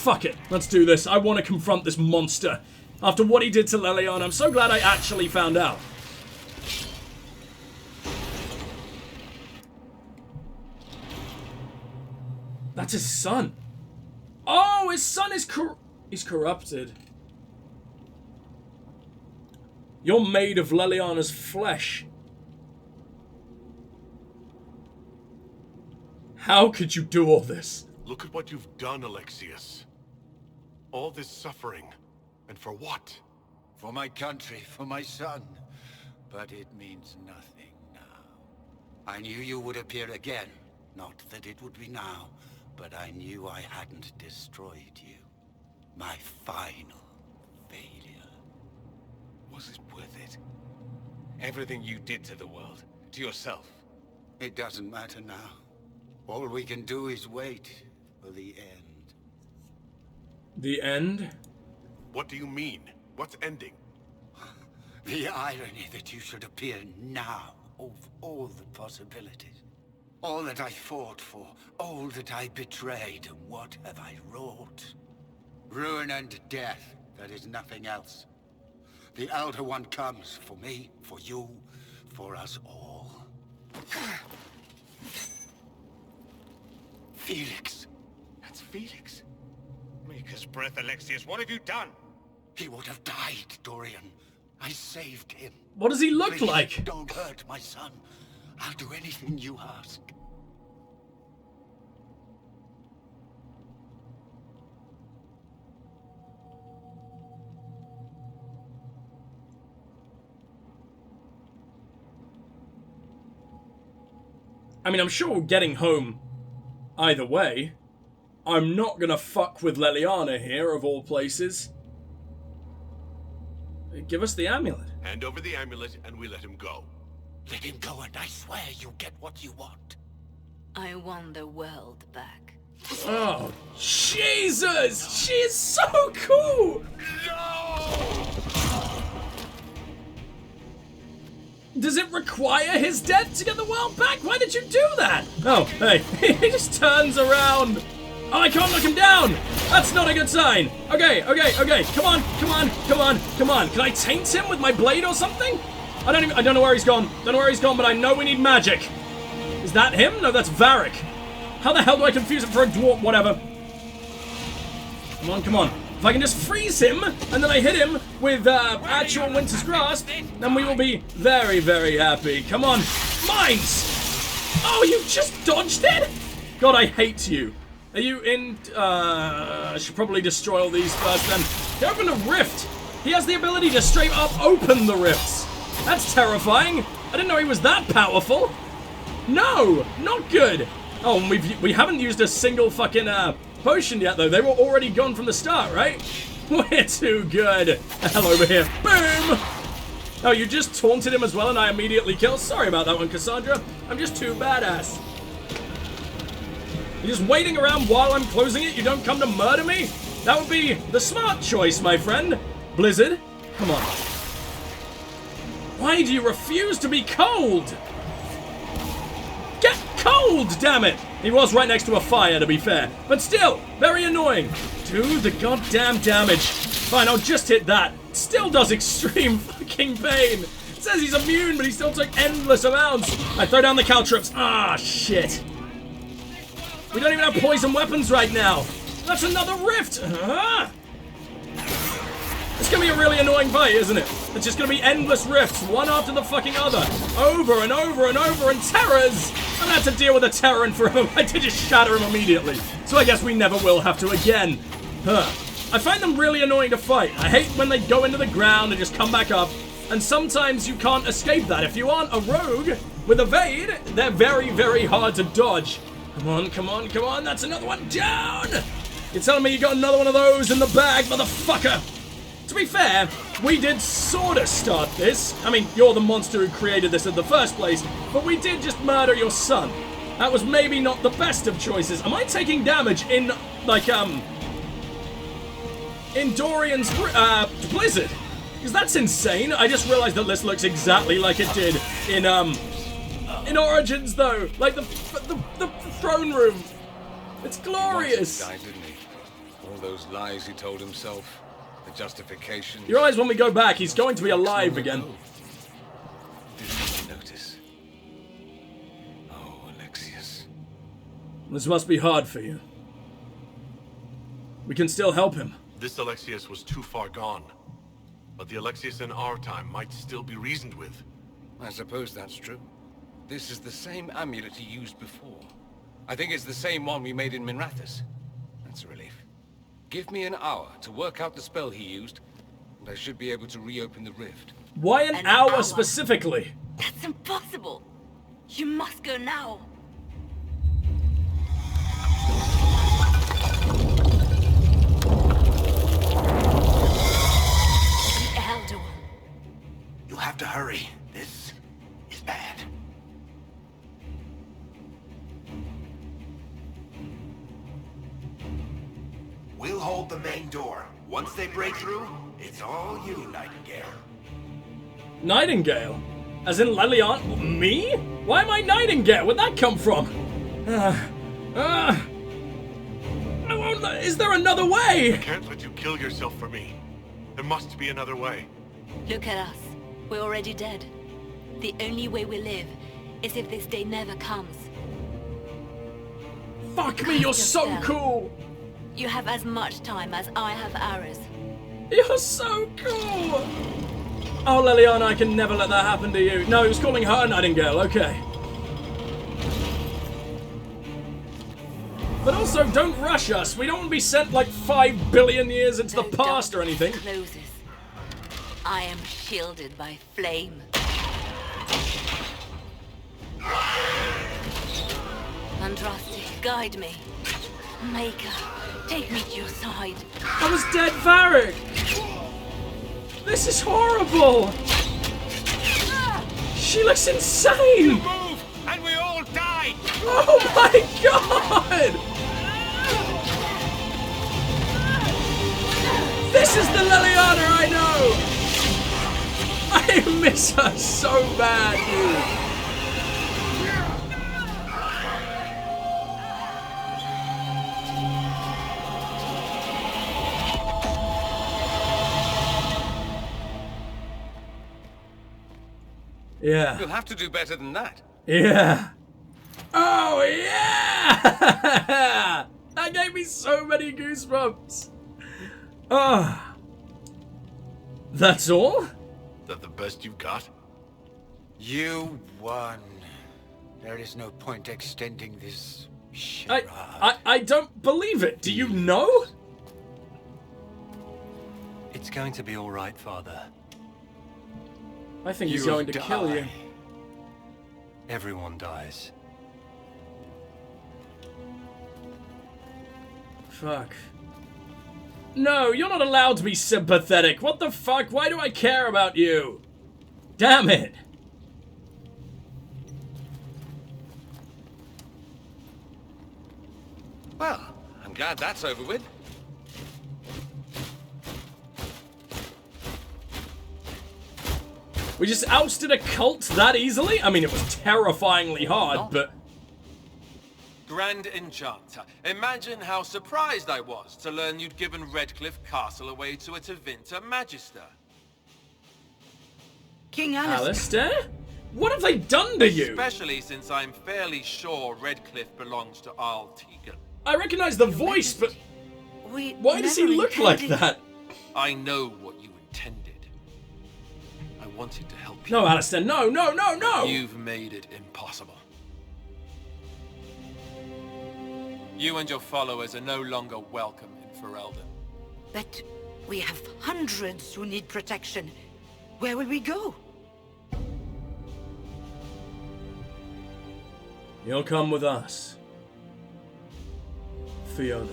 fuck it. Let's do this. I want to confront this monster. After what he did to Leliana, I'm so glad I actually found out. That's his son. Oh, his son is he's corrupted. You're made of Leliana's flesh. How could you do all this? Look at what you've done, Alexius. All this suffering. And for what? For my country, for my son. But it means nothing now. I knew you would appear again. Not that it would be now, but I knew I hadn't destroyed you. My final failure. Was it worth it? Everything you did to the world, to yourself. It doesn't matter now. All we can do is wait for the end. The end? What do you mean? What's ending? The irony that you should appear now of all the possibilities. All that I fought for, all that I betrayed, and what have I wrought? Ruin and death, there is nothing else. The Elder One comes for me, for you, for us all. Felix. That's Felix. Maker's breath, Alexius, what have you done? He would have died, Dorian. I saved him. What does he look Please, like? Don't hurt my son. I'll do anything you ask. I mean, I'm sure getting home either way. I'm not gonna fuck with Leliana here, of all places. Give us the amulet. Hand over the amulet and we let him go. Let him go and I swear you get what you want. I want the world back. Oh, Jesus! She is so cool! Does it require his death to get the world back? Why did you do that? Oh, hey, he just turns around. Oh, I can't knock him down! That's not a good sign! Okay. Come on. Can I taint him with my blade or something? I don't know where he's gone. But I know we need magic. Is that him? No, that's Varric. How the hell do I confuse him for a dwarf? Whatever. Come on. If I can just freeze him, and then I hit him with actual Winter's Grasp, then we will be very, very happy. Come on. Mines! Oh, you just dodged it? God, I hate you. Are you in... I should probably destroy all these first then. He opened a rift! He has the ability to straight up open the rifts! That's terrifying! I didn't know he was that powerful! No! Not good! Oh, and we haven't used a single fucking potion yet though. They were already gone from the start, right? We're too good! Hell over here. Boom! Oh, you just taunted him as well and I immediately killed? Sorry about that one, Cassandra. I'm just too badass. You're just waiting around while I'm closing it? You don't come to murder me? That would be the smart choice, my friend. Blizzard, come on. Why do you refuse to be cold? Get cold, damn it! He was right next to a fire, to be fair. But still, very annoying. Do the goddamn damage. Fine, I'll just hit that. Still does extreme fucking pain. It says he's immune, but he still took endless amounts. I throw down the caltrops. Ah, shit. We don't even have poison weapons right now. That's another rift. It's gonna be a really annoying fight, isn't it? It's just gonna be endless rifts, one after the fucking other. Over and over and over, and terrors. I'm gonna have to deal with a terror and forever. I did just shatter him immediately. So I guess we never will have to again. I find them really annoying to fight. I hate when they go into the ground and just come back up. And sometimes you can't escape that. If you aren't a rogue with evade, they're very, very hard to dodge. Come on, that's another one down! You're telling me you got another one of those in the bag, motherfucker! To be fair, we did sorta start this. I mean, you're the monster who created this in the first place, but we did just murder your son. That was maybe not the best of choices. Am I taking damage in, like, in Dorian's, Blizzard? Because that's insane. I just realized that this looks exactly like it did in Origins, though. Like, the throne room. It's glorious. Died, didn't he? All those lies he told himself, the justification. You realize when we go back, he's going to be alive again. Didn't notice. Oh, Alexius. This must be hard for you. We can still help him. This Alexius was too far gone. But the Alexius in our time might still be reasoned with. I suppose that's true. This is the same amulet he used before. I think it's the same one we made in Minrathous. That's a relief. Give me an hour to work out the spell he used, and I should be able to reopen the rift. Why an hour specifically? That's impossible. You must go now. The Elder One. You'll have to hurry. This is bad. We'll hold the main door. Once they break through, it's all you, Nightingale. Nightingale? As in Leliana? Me? Why am I Nightingale? Where'd that come from? I won't is there another way? I can't let you kill yourself for me. There must be another way. Look at us. We're already dead. The only way we live is if this day never comes. Fuck me, you're so cool! You have as much time as I have hours. You're so cool! Oh, Leliana, I can never let that happen to you. No, he was calling her Nightingale, okay. But also, don't rush us. We don't want to be sent like 5 billion years into the past or anything. Closes. I am shielded by flame. Andraste, guide me. Maker, take me to your side. I was dead, Varric! This is horrible! She looks insane! Move, and we all die! Oh my god! This is the Leliana I know! I miss her so bad, dude. Yeah. You'll have to do better than that. Yeah. Oh, yeah! That gave me so many goosebumps. Ah. That's all? That the best you've got? You won. There is no point extending this charade. I don't believe it. Do you know? It's going to be all right, Father. I think he's going to kill you. Everyone dies. Fuck. No, you're not allowed to be sympathetic. What the fuck? Why do I care about you? Damn it. Well, I'm glad that's over with. We just ousted a cult that easily? I mean, it was terrifyingly hard, but... Grand Enchanter, imagine how surprised I was to learn you'd given Redcliffe Castle away to a Tevinter Magister. King Alistair? Alistair? What have they done to you? Especially since I'm fairly sure Redcliffe belongs to Arl Tegan. I recognize the voice, but... We why does he look like that? I know what you intended. I wanted to help you. No, Alistair, no, no, no, no! You've made it impossible. You and your followers are no longer welcome in Ferelden. But we have hundreds who need protection. Where will we go? You'll come with us. Fiona.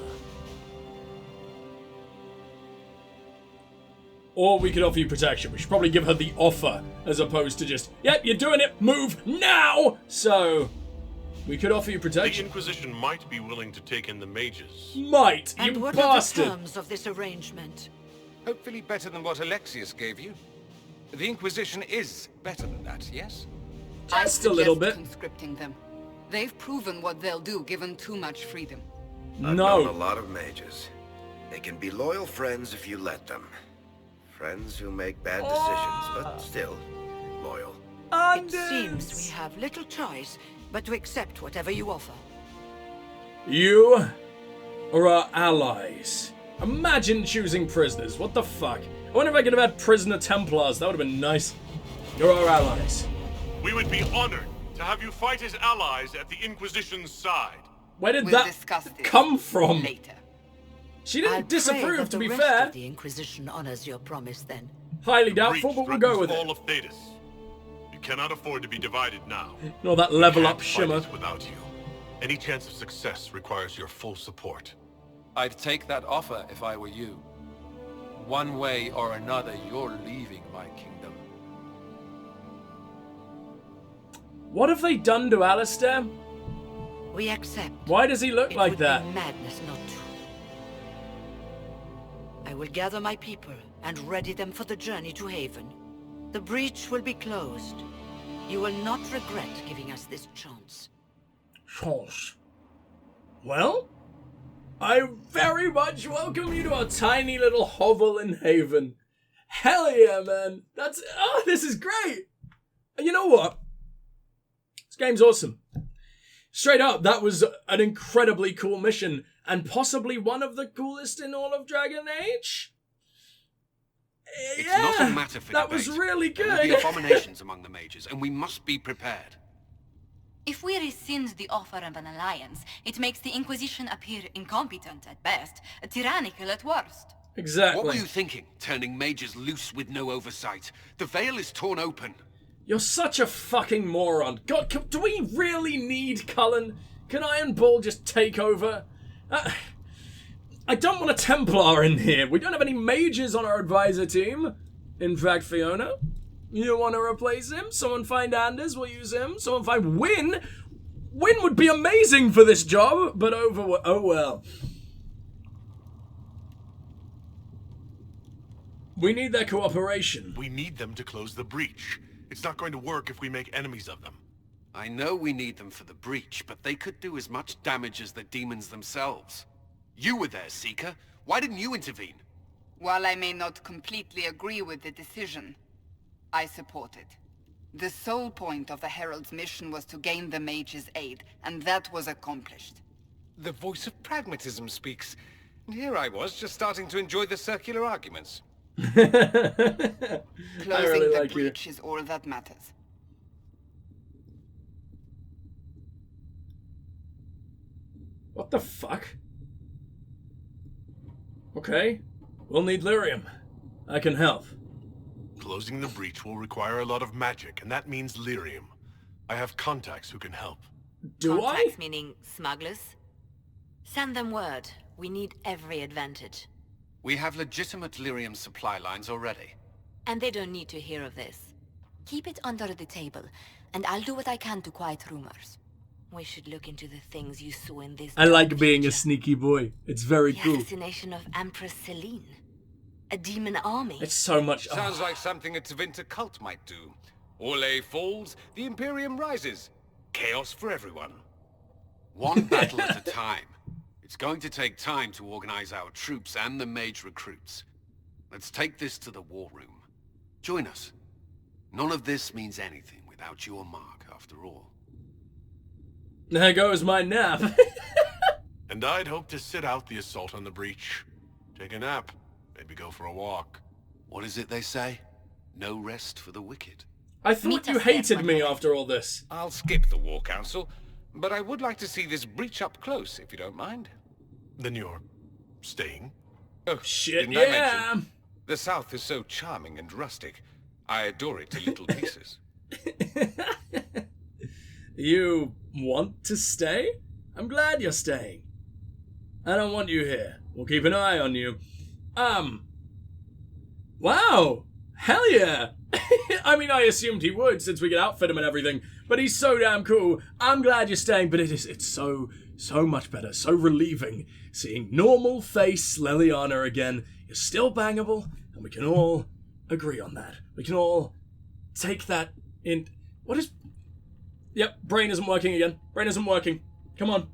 Or we could offer you protection. We should probably give her the offer, as opposed to just, yep, you're doing it, move now! So, we could offer you The protection. Inquisition might be willing to take in the mages. Might, And you what bastard! are the terms of this arrangement? Hopefully better than what Alexius gave you. The Inquisition is better than that, yes? Just a little bit. Conscripting them. They've proven what they'll do given too much freedom. I've known a lot of mages. They can be loyal friends if you let them. Friends who make bad decisions, but still loyal. It seems we have little choice but to accept whatever you offer. You are our allies. Imagine choosing prisoners. What the fuck? I wonder if I could have had prisoner Templars. That would have been nice. You're our allies. We would be honored to have you fight as allies at the Inquisition's side. Where did We'll that discuss this come from? later. She didn't I'll disapprove, pray that to be the rest fair. of the Inquisition honors your promise then. Highly The doubtful, breach but we'll go with threatens it. all of Thedas. You cannot afford to be divided now. No, that level Can't up fight shimmer. it without you. Any chance of success requires your full support. I'd take that offer if I were you. One way or another, you're leaving my kingdom. What have they done to Alistair? We accept. Why does he look It like would that? be madness not to. I will gather my people and ready them for the journey to Haven. The breach will be closed. You will not regret giving us this chance. Chance. Well, I very much welcome you to our tiny little hovel in Haven. Hell yeah, man. This is great. And you know what? This game's awesome. Straight up, that was an incredibly cool mission, and possibly one of the coolest in all of Dragon Age. It's Yeah, not a matter for that debate. was really There will be good. abominations among the mages, and we must be prepared. If we rescind the offer of an alliance, it makes the Inquisition appear incompetent at best, tyrannical at worst. Exactly. What were you thinking, turning mages loose with no oversight? The veil is torn open. You're such a fucking moron. God, do we really need Cullen? Can Iron Bull just take over? I don't want a Templar in here. We don't have any mages on our advisor team. In fact, Fiona, you want to replace him? Someone find Anders, we'll use him. Someone find Wynn. Wynn would be amazing for this job, but oh well. We need their cooperation. We need them to close the breach. It's not going to work if we make enemies of them. I know we need them for the breach, but they could do as much damage as the demons themselves. You were there, Seeker. Why didn't you intervene? While I may not completely agree with the decision, I support it. The sole point of the Herald's mission was to gain the mage's aid, and that was accomplished. The voice of pragmatism speaks. And here I was, just starting to enjoy the circular arguments. Closing really the like you. breach is all that matters. What the fuck? Okay, we'll need lyrium. I can help. Closing the breach will require a lot of magic, and that means lyrium. I have contacts who can help. Do I? Contacts meaning smugglers? Send them word. We need every advantage. We have legitimate lyrium supply lines already. And they don't need to hear of this. Keep it under the table, and I'll do what I can to quiet rumors. We should look into the things you saw in this. I like dark being a future. sneaky boy. It's very The cool. assassination of Empress Celine. A demon army. It's so much. Sounds like something a Tevinter cult might do. Orlais falls, the Imperium rises. Chaos for everyone. One battle at a time. It's going to take time to organize our troops and the mage recruits. Let's take this to the war room. Join us. None of this means anything without your mark, after all. There goes my nap. And I'd hope to sit out the assault on the breach. Take a nap. Maybe go for a walk. What is it they say? No rest for the wicked. I thought Meet you us there, hated my me friend. after all this. I'll skip the War Council, but I would like to see this breach up close, if you don't mind. Then you're staying? Oh, Shit, didn't I yeah. mention? The South is so charming and rustic. I adore it to little pieces. You want to stay? I'm glad you're staying. I don't want you here. We'll keep an eye on you. Wow. Hell yeah. I mean, I assumed he would since we could outfit him and everything, but he's so damn cool. I'm glad you're staying, but it's so much better, so relieving seeing normal face Leliana again. You're still bangable, and we can all agree on that. We can all take that in. What is... Yep, brain isn't working again. Brain isn't working. Come on.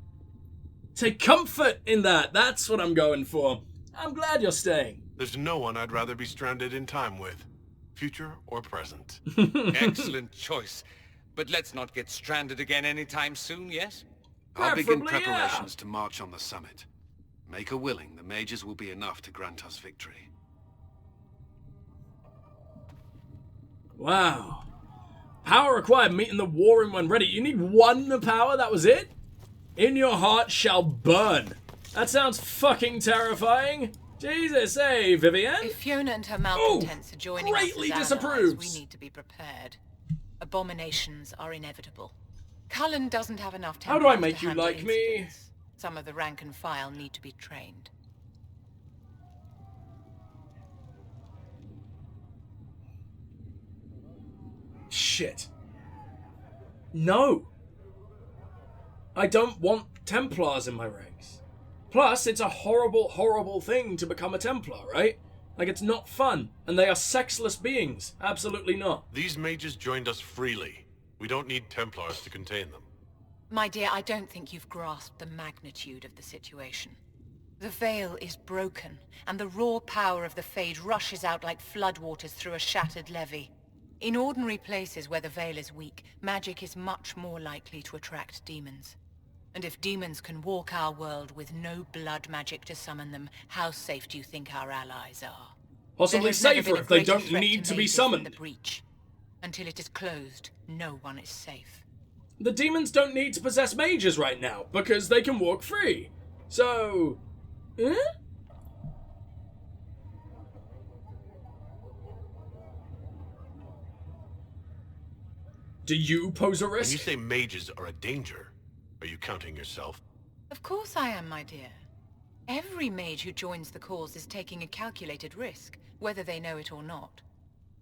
Take comfort in that. That's what I'm going for. I'm glad you're staying. There's no one I'd rather be stranded in time with. Future or present. Excellent choice. But let's not get stranded again anytime soon, yes? I'll begin Preferably, preparations to march on the summit. Make her willing, the mages will be enough to grant us victory. Wow. Power required, meet in the war room when ready. You need one power, that was it? In your heart shall burn. That sounds fucking terrifying. Jesus, hey, Vivienne? If Fiona and her malcontents are joining greatly us as disapproves. allies, we need to be prepared. Abominations are inevitable. Cullen doesn't have enough How do I Templars make to you handle like me? incidents. Some of the rank and file need to be trained. Shit. No. I don't want Templars in my ranks. Plus, it's a horrible, horrible thing to become a Templar, right? Like, it's not fun. And they are sexless beings. Absolutely not. These mages joined us freely. We don't need Templars to contain them. My dear, I don't think you've grasped the magnitude of the situation. The veil is broken, and the raw power of the Fade rushes out like floodwaters through a shattered levee. In ordinary places where the veil is weak, magic is much more likely to attract demons. And if demons can walk our world with no blood magic to summon them, how safe do you think our allies are? Possibly safer if they don't need to be summoned. The breach. Until it is closed, no one is safe. The demons don't need to possess mages right now, because they can walk free. So... eh? Do you pose a When you risk? say mages are a danger, are you counting yourself? Of course I am, my dear. Every mage who joins the cause is taking a calculated risk, whether they know it or not.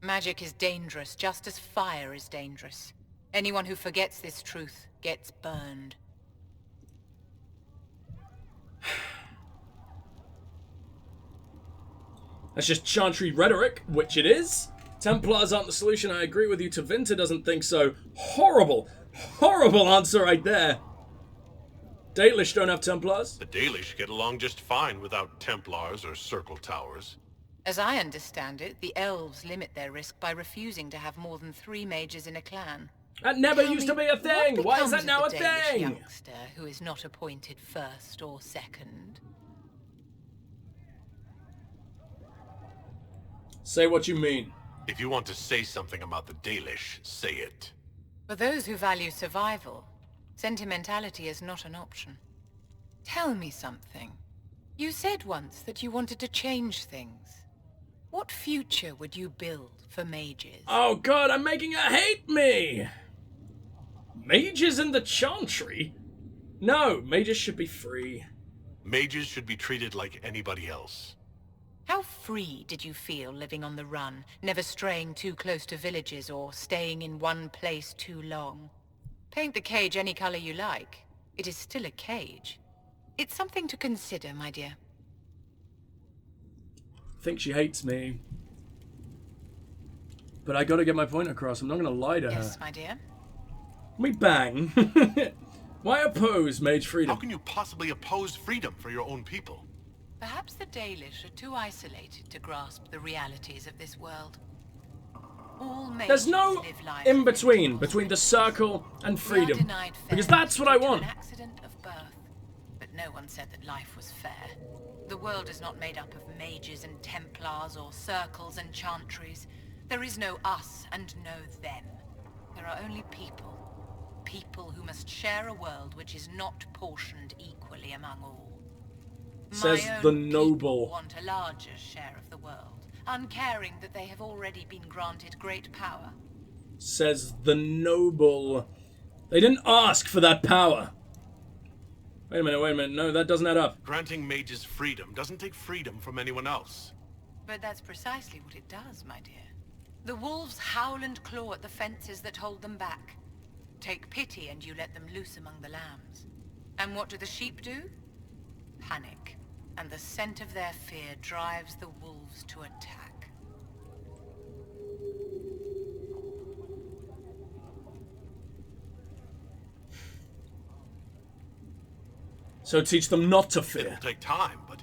Magic is dangerous, just as fire is dangerous. Anyone who forgets this truth gets burned. That's just chantry rhetoric, which it is. Templars aren't the solution, I agree with you. Tevinter doesn't think so. Horrible, horrible answer right there. Dalish don't have Templars. The Dalish get along just fine without Templars or Circle Towers. As I understand it, the elves limit their risk by refusing to have more than 3 mages in a clan. That never Tell used me, to be a thing. what Why is that becomes now a of the Dalish thing? youngster who is not appointed first or second? Say what you mean. If you want to say something about the Dalish, say it. For those who value survival, sentimentality is not an option. Tell me something. You said once that you wanted to change things. What future would you build for mages? Oh god, I'm making her hate me! Mages in the Chantry? No, mages should be free. Mages should be treated like anybody else. How free did you feel living on the run, never straying too close to villages or staying in one place too long? Paint the cage any color you like. It is still a cage. It's something to consider, my dear. I think she hates me. But I gotta get my point across. I'm not gonna lie to her. Yes, my dear. We bang. Why oppose mage freedom? How can you possibly oppose freedom for your own people? Perhaps the Dalish are too isolated to grasp the realities of this world. All mages There's no live lives in-between, between the circle and freedom. Because that's what I want. An accident of birth. But no one said that life was fair. The world is not made up of mages and Templars or circles and chantries. There is no us and no them. There are only people. People who must share a world which is not portioned equally among all. Says My the own noble. people want a larger share of the world, uncaring that they have already been granted great power. Says the noble. They didn't ask for that power. Wait a minute. No, that doesn't add up. Granting mages freedom doesn't take freedom from anyone else. But that's precisely what it does, my dear. The wolves howl and claw at the fences that hold them back. Take pity and you let them loose among the lambs. And what do the sheep do? Panic. And the scent of their fear drives the wolves to attack. So teach them not to fear. It'll take time, but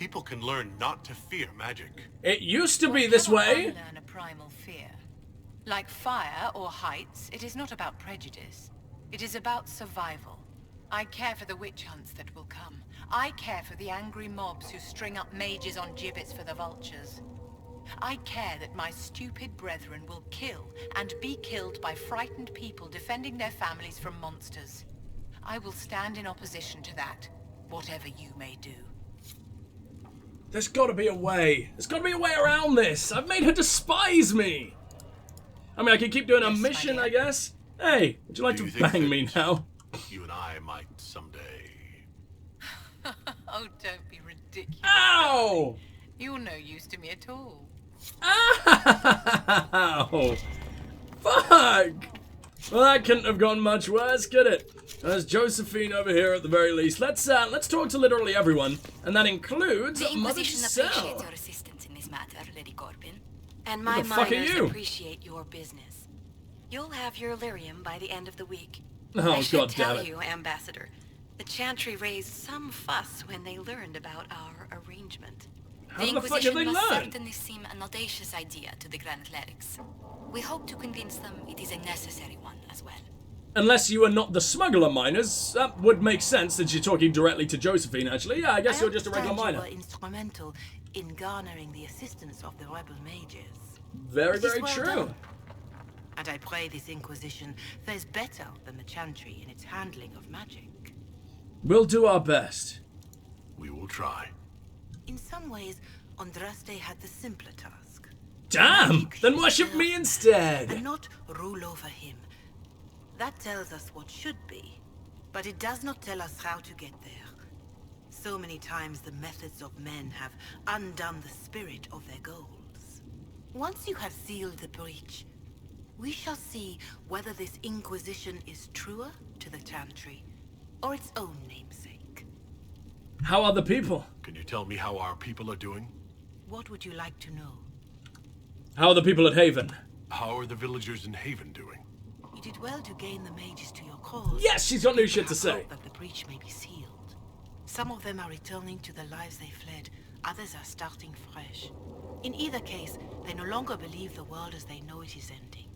People can learn not to fear magic. It used to be this way. Learn a primal fear. Like fire or heights, it is not about prejudice. It is about survival. I care for the witch hunts that will come. I care for the angry mobs who string up mages on gibbets for the vultures. I care that my stupid brethren will kill and be killed by frightened people defending their families from monsters. I will stand in opposition to that, whatever you may do. There's gotta be a way. There's gotta be a way around this. I've made her despise me. I mean, I can keep doing a mission, I guess. Hey, would you like to bang me now? You and I might someday. Oh, don't be ridiculous. Ow! You're no use to me at all. Ow! Fuck! Well, that couldn't have gone much worse, could it? There's Josephine over here at the very least. Let's talk to literally everyone, and that includes the Inquisition Mother appreciates your assistance in this matter, Lady Corbin. And my miners appreciate your business. You'll have your lyrium by the end of the week. Oh, I should God damn tell it. you, Ambassador, the Chantry raised some fuss when they learned about our arrangement. How The the fuck did Inquisition they must learn? certainly seem an audacious idea to the Grand Clerics. We hope to convince them it is a necessary one as well. Unless you are not the smuggler miners, that would make sense since you're talking directly to Josephine, actually. Yeah, I guess you're just a regular miner. You were instrumental in garnering the assistance of the rebel mages. Very, It is very well true. done. And I pray this Inquisition fares better than the Chantry in its handling of magic. We'll do our best. We will try. In some ways, Andraste had the simpler task. Damn! Then worship me instead! And not rule over him. That tells us what should be, but it does not tell us how to get there. So many times the methods of men have undone the spirit of their goals. Once you have sealed the breach, we shall see whether this Inquisition is truer to the Chantry, or its own namesake. How are the people? Can you tell me how our people are doing? What would you like to know? How are the people at Haven? How are the villagers in Haven doing? You did well to gain the mages to your cause. Yes, she's got new shit to People say. hope that the breach may be sealed. Some of them are returning to the lives they fled. Others are starting fresh. In either case, they no longer believe the world as they know it is ending.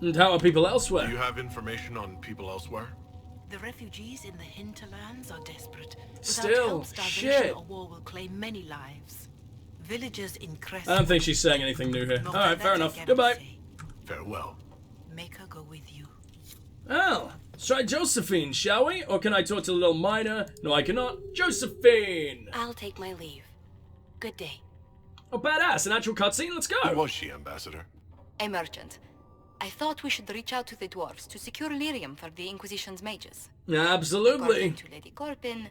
And how are people elsewhere? Do you have information on people elsewhere? The refugees in the hinterlands are desperate. Without Still, help, starvation shit. or war will claim many lives. Villagers in Crest. I don't think she's saying anything new here. Not Alright, that fair I enough. cannot Goodbye. say. Farewell. Make her go with you. Well, let's try Josephine, shall we? Or can I talk to the little miner? No, I cannot. Josephine! I'll take my leave. Good day. Oh, badass. An actual cutscene? Let's Who go. was she, Ambassador? A merchant. I thought we should reach out to the dwarves to secure lyrium for the Inquisition's mages. Absolutely. According to Lady Corbin,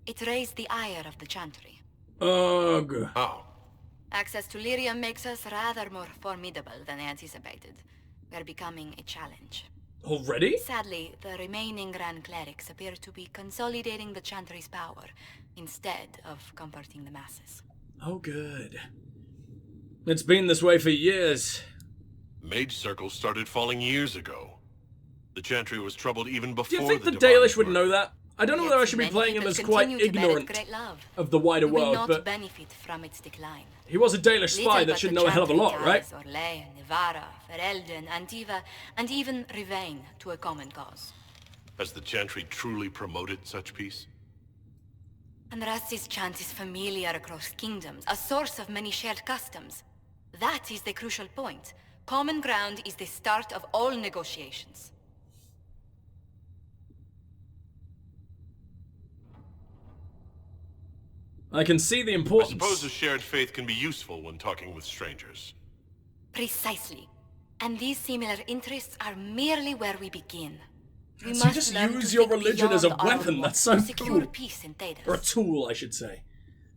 it raised the ire of the Chantry. Ugh. Oh. Access to lyrium makes us rather more formidable than anticipated. We're becoming a challenge. Already? Sadly, the remaining Grand Clerics appear to be consolidating the Chantry's power, instead of comforting the masses. Oh, good. It's been this way for years. Mage circles started falling years ago. The Chantry was troubled even before Do you think the Divine Dalish would were. know that? I don't know whether I should be Yet playing him many as people quite continue to bear it ignorant great love. of the wider We will world, not but benefit from its decline. he was a Dalish spy Little that but should the know a hell of a Chantry lot, right? ties Orlais, Nevara, Ferelden, Antiva, and even Rivain to a common cause. Has the Chantry truly promoted such peace? Andraste's chant is familiar across kingdoms, a source of many shared customs. That is the crucial point. Common ground is the start of all negotiations. I can see the I importance. suppose a shared faith can be useful when talking with strangers. Precisely. And these similar interests are merely where we begin. We So you just learn use to your think religion as a beyond our weapon. own That's walls so to secure cool. peace in Thedas. Or a tool, I should say.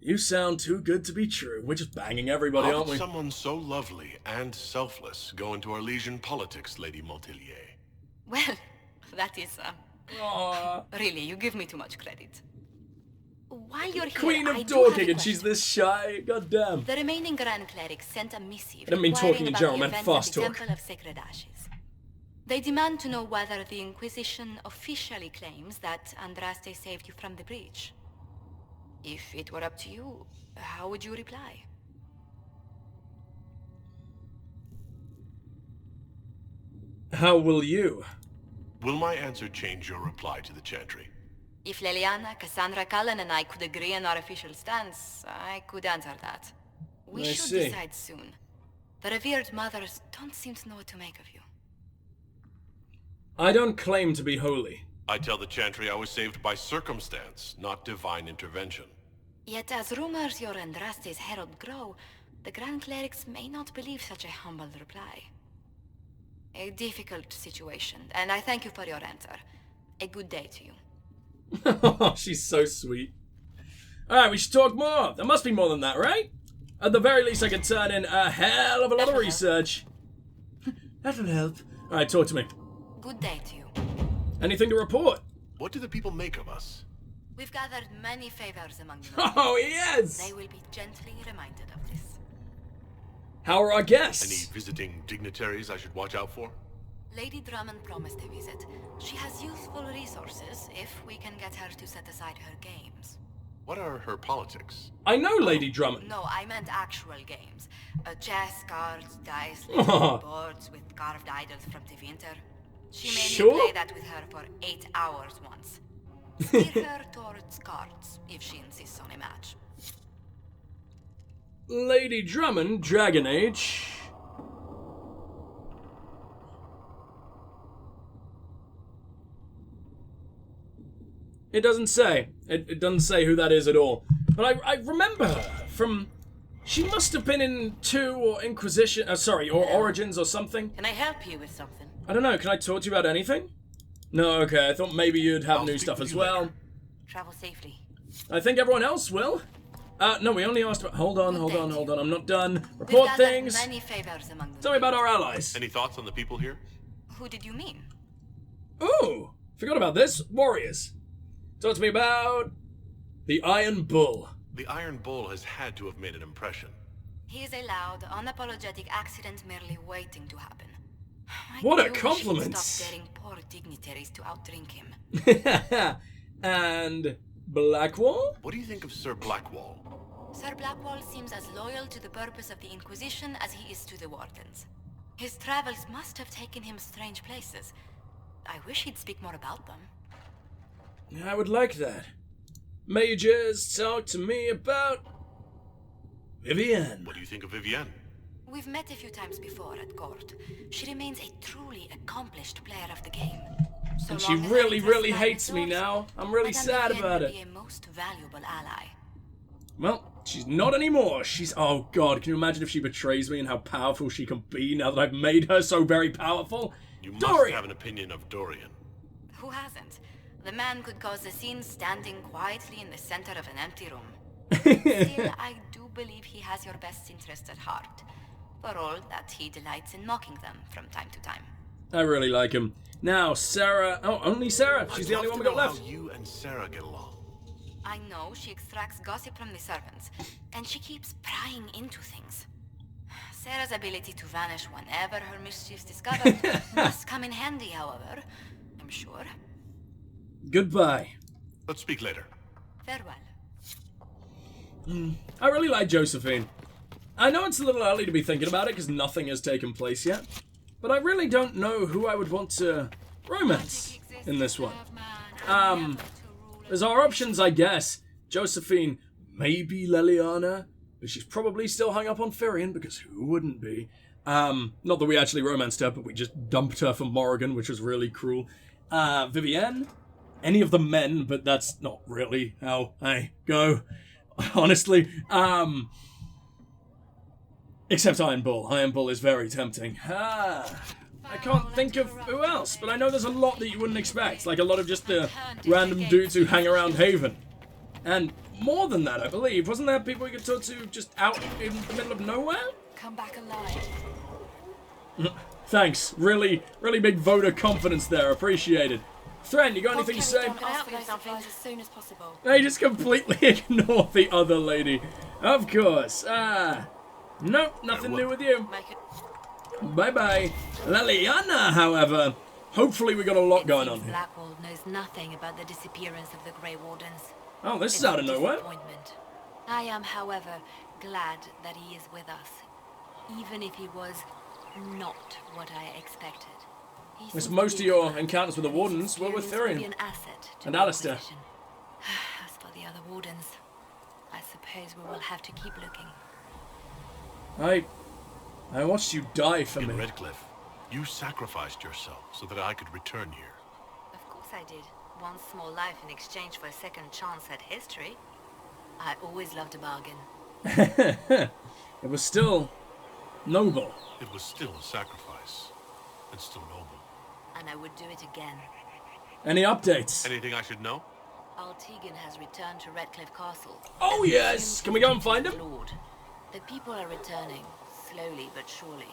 You sound too good to be true. We're just banging everybody, How aren't did we? someone so lovely and selfless go into Arlesian politics, Lady Montelier? Well, that is, Aww. really, you give me too much credit. While you're here, Queen I of do have a talking and she's question. this shy. God damn. The remaining Grand Clerics sent a missive I didn't mean inquiring talking in about general, the I meant events fast at the talk. Temple of Sacred Ashes. They demand to know whether the Inquisition officially claims that Andraste saved you from the breach. If it were up to you, how would you reply? How will you? Will my answer change your reply to the Chantry? If Leliana, Cassandra, Cullen, and I could agree on our official stance, I could answer that. We should decide soon. The revered mothers don't seem to know what to make of you. I don't claim to be holy. I tell the Chantry I was saved by circumstance, not divine intervention. Yet as rumors your Andraste's herald grow, the Grand Clerics may not believe such a humble reply. A difficult situation, and I thank you for your answer. A good day to you. She's so sweet. Alright, we should talk more. There must be more than that, right? At the very least, I can turn in a hell of a lot of research. That'll help. Alright, talk to me. Good day to you. Anything to report? What do the people make of us? We've gathered many favors among them. Oh, yes! They will be gently reminded of this. How are our guests? Any visiting dignitaries I should watch out for? Lady Drummond promised a visit. She has useful resources if we can get her to set aside her games. What are her politics? I know Lady Drummond. No, I meant actual games. Chess, cards, dice, little boards with carved idols from the winter. She made me play that with her for 8 hours once. Steer her towards cards, if she insists on a match. Lady Drummond, Dragon Age. It doesn't say. It doesn't say who that is at all. But I remember her from... She must have been in 2 or Inquisition... or Origins or something. Can I help you with something? I don't know, can I talk to you about anything? No, okay, I thought maybe you'd have new stuff as well. Travel safely. I think everyone else will. No, we only asked about... Hold on, I'm not done. Report things. Many favors among them. Tell me about our allies. Any thoughts on the people here? Who did you mean? Ooh, forgot about this. Warriors. Talk to me about... the Iron Bull. The Iron Bull has had to have made an impression. He is a loud, unapologetic accident merely waiting to happen. What a compliment! Stop daring poor dignitaries to outdrink him. And Blackwall? What do you think of Sir Blackwall? Sir Blackwall seems as loyal to the purpose of the Inquisition as he is to the Wardens. His travels must have taken him strange places. I wish he'd speak more about them. I would like that. Mages, talk to me about... Vivienne. What do you think of Vivienne? We've met a few times before at court. She remains a truly accomplished player of the game. And she really, really hates me now. I'm really sad about it. Be a most valuable ally. Well, she's not anymore. She's... Oh, God, can you imagine if she betrays me and how powerful she can be now that I've made her so very powerful? You must have an opinion of Dorian. Who hasn't? The man could cause a scene standing quietly in the center of an empty room. Still, I do believe he has your best interests at heart. For all that he delights in mocking them from time to time. I really like him. Now, Sarah... Oh, only Sarah. She's the only one we got left. How you and Sarah get along. I know she extracts gossip from the servants, and she keeps prying into things. Sarah's ability to vanish whenever her mischief's discovered must come in handy, however. I'm sure. Goodbye. Let's speak later. Farewell. I really like Josephine. I know it's a little early to be thinking about it because nothing has taken place yet, but I really don't know who I would want to romance in this one. There's our options, I guess. Josephine, maybe Leliana, but she's probably still hung up on Firion because who wouldn't be? Not that we actually romanced her, but we just dumped her for Morrigan, which was really cruel. Vivienne, any of the men, but that's not really how I go, honestly. Except Iron Bull. Iron Bull is very tempting. I can't think of who else, but I know there's a lot that you wouldn't expect. Like a lot of just the random dudes who hang around Haven. And more than that, I believe. Wasn't there people you could talk to just out in the middle of nowhere? Come back alive. Thanks. Really, really big vote of confidence there. Appreciated. Thren, you got anything to say? As soon as possible. They just completely ignore the other lady. Of course. Nope, nothing new with you. Bye-bye. Leliana, however, hopefully we got a lot going on here. Blackwall knows nothing about the disappearance of the Grey Wardens. Oh, this is out of nowhere. I am, however, glad that he is with us, even if he was not what I expected. Because most of your encounters with the Wardens were with Firion and Alistair. As for the other Wardens, I suppose we will have to keep looking. I watched you die for me. Redcliffe, you sacrificed yourself so that I could return here. Of course I did. One small life in exchange for a second chance at history. I always loved a bargain. It was still noble. It was still a sacrifice. It's still noble. And I would do it again. Any updates? Anything I should know? Tegan has returned to Redcliffe Castle. Oh yes! Can we go and find him? Lord. The people are returning, slowly but surely.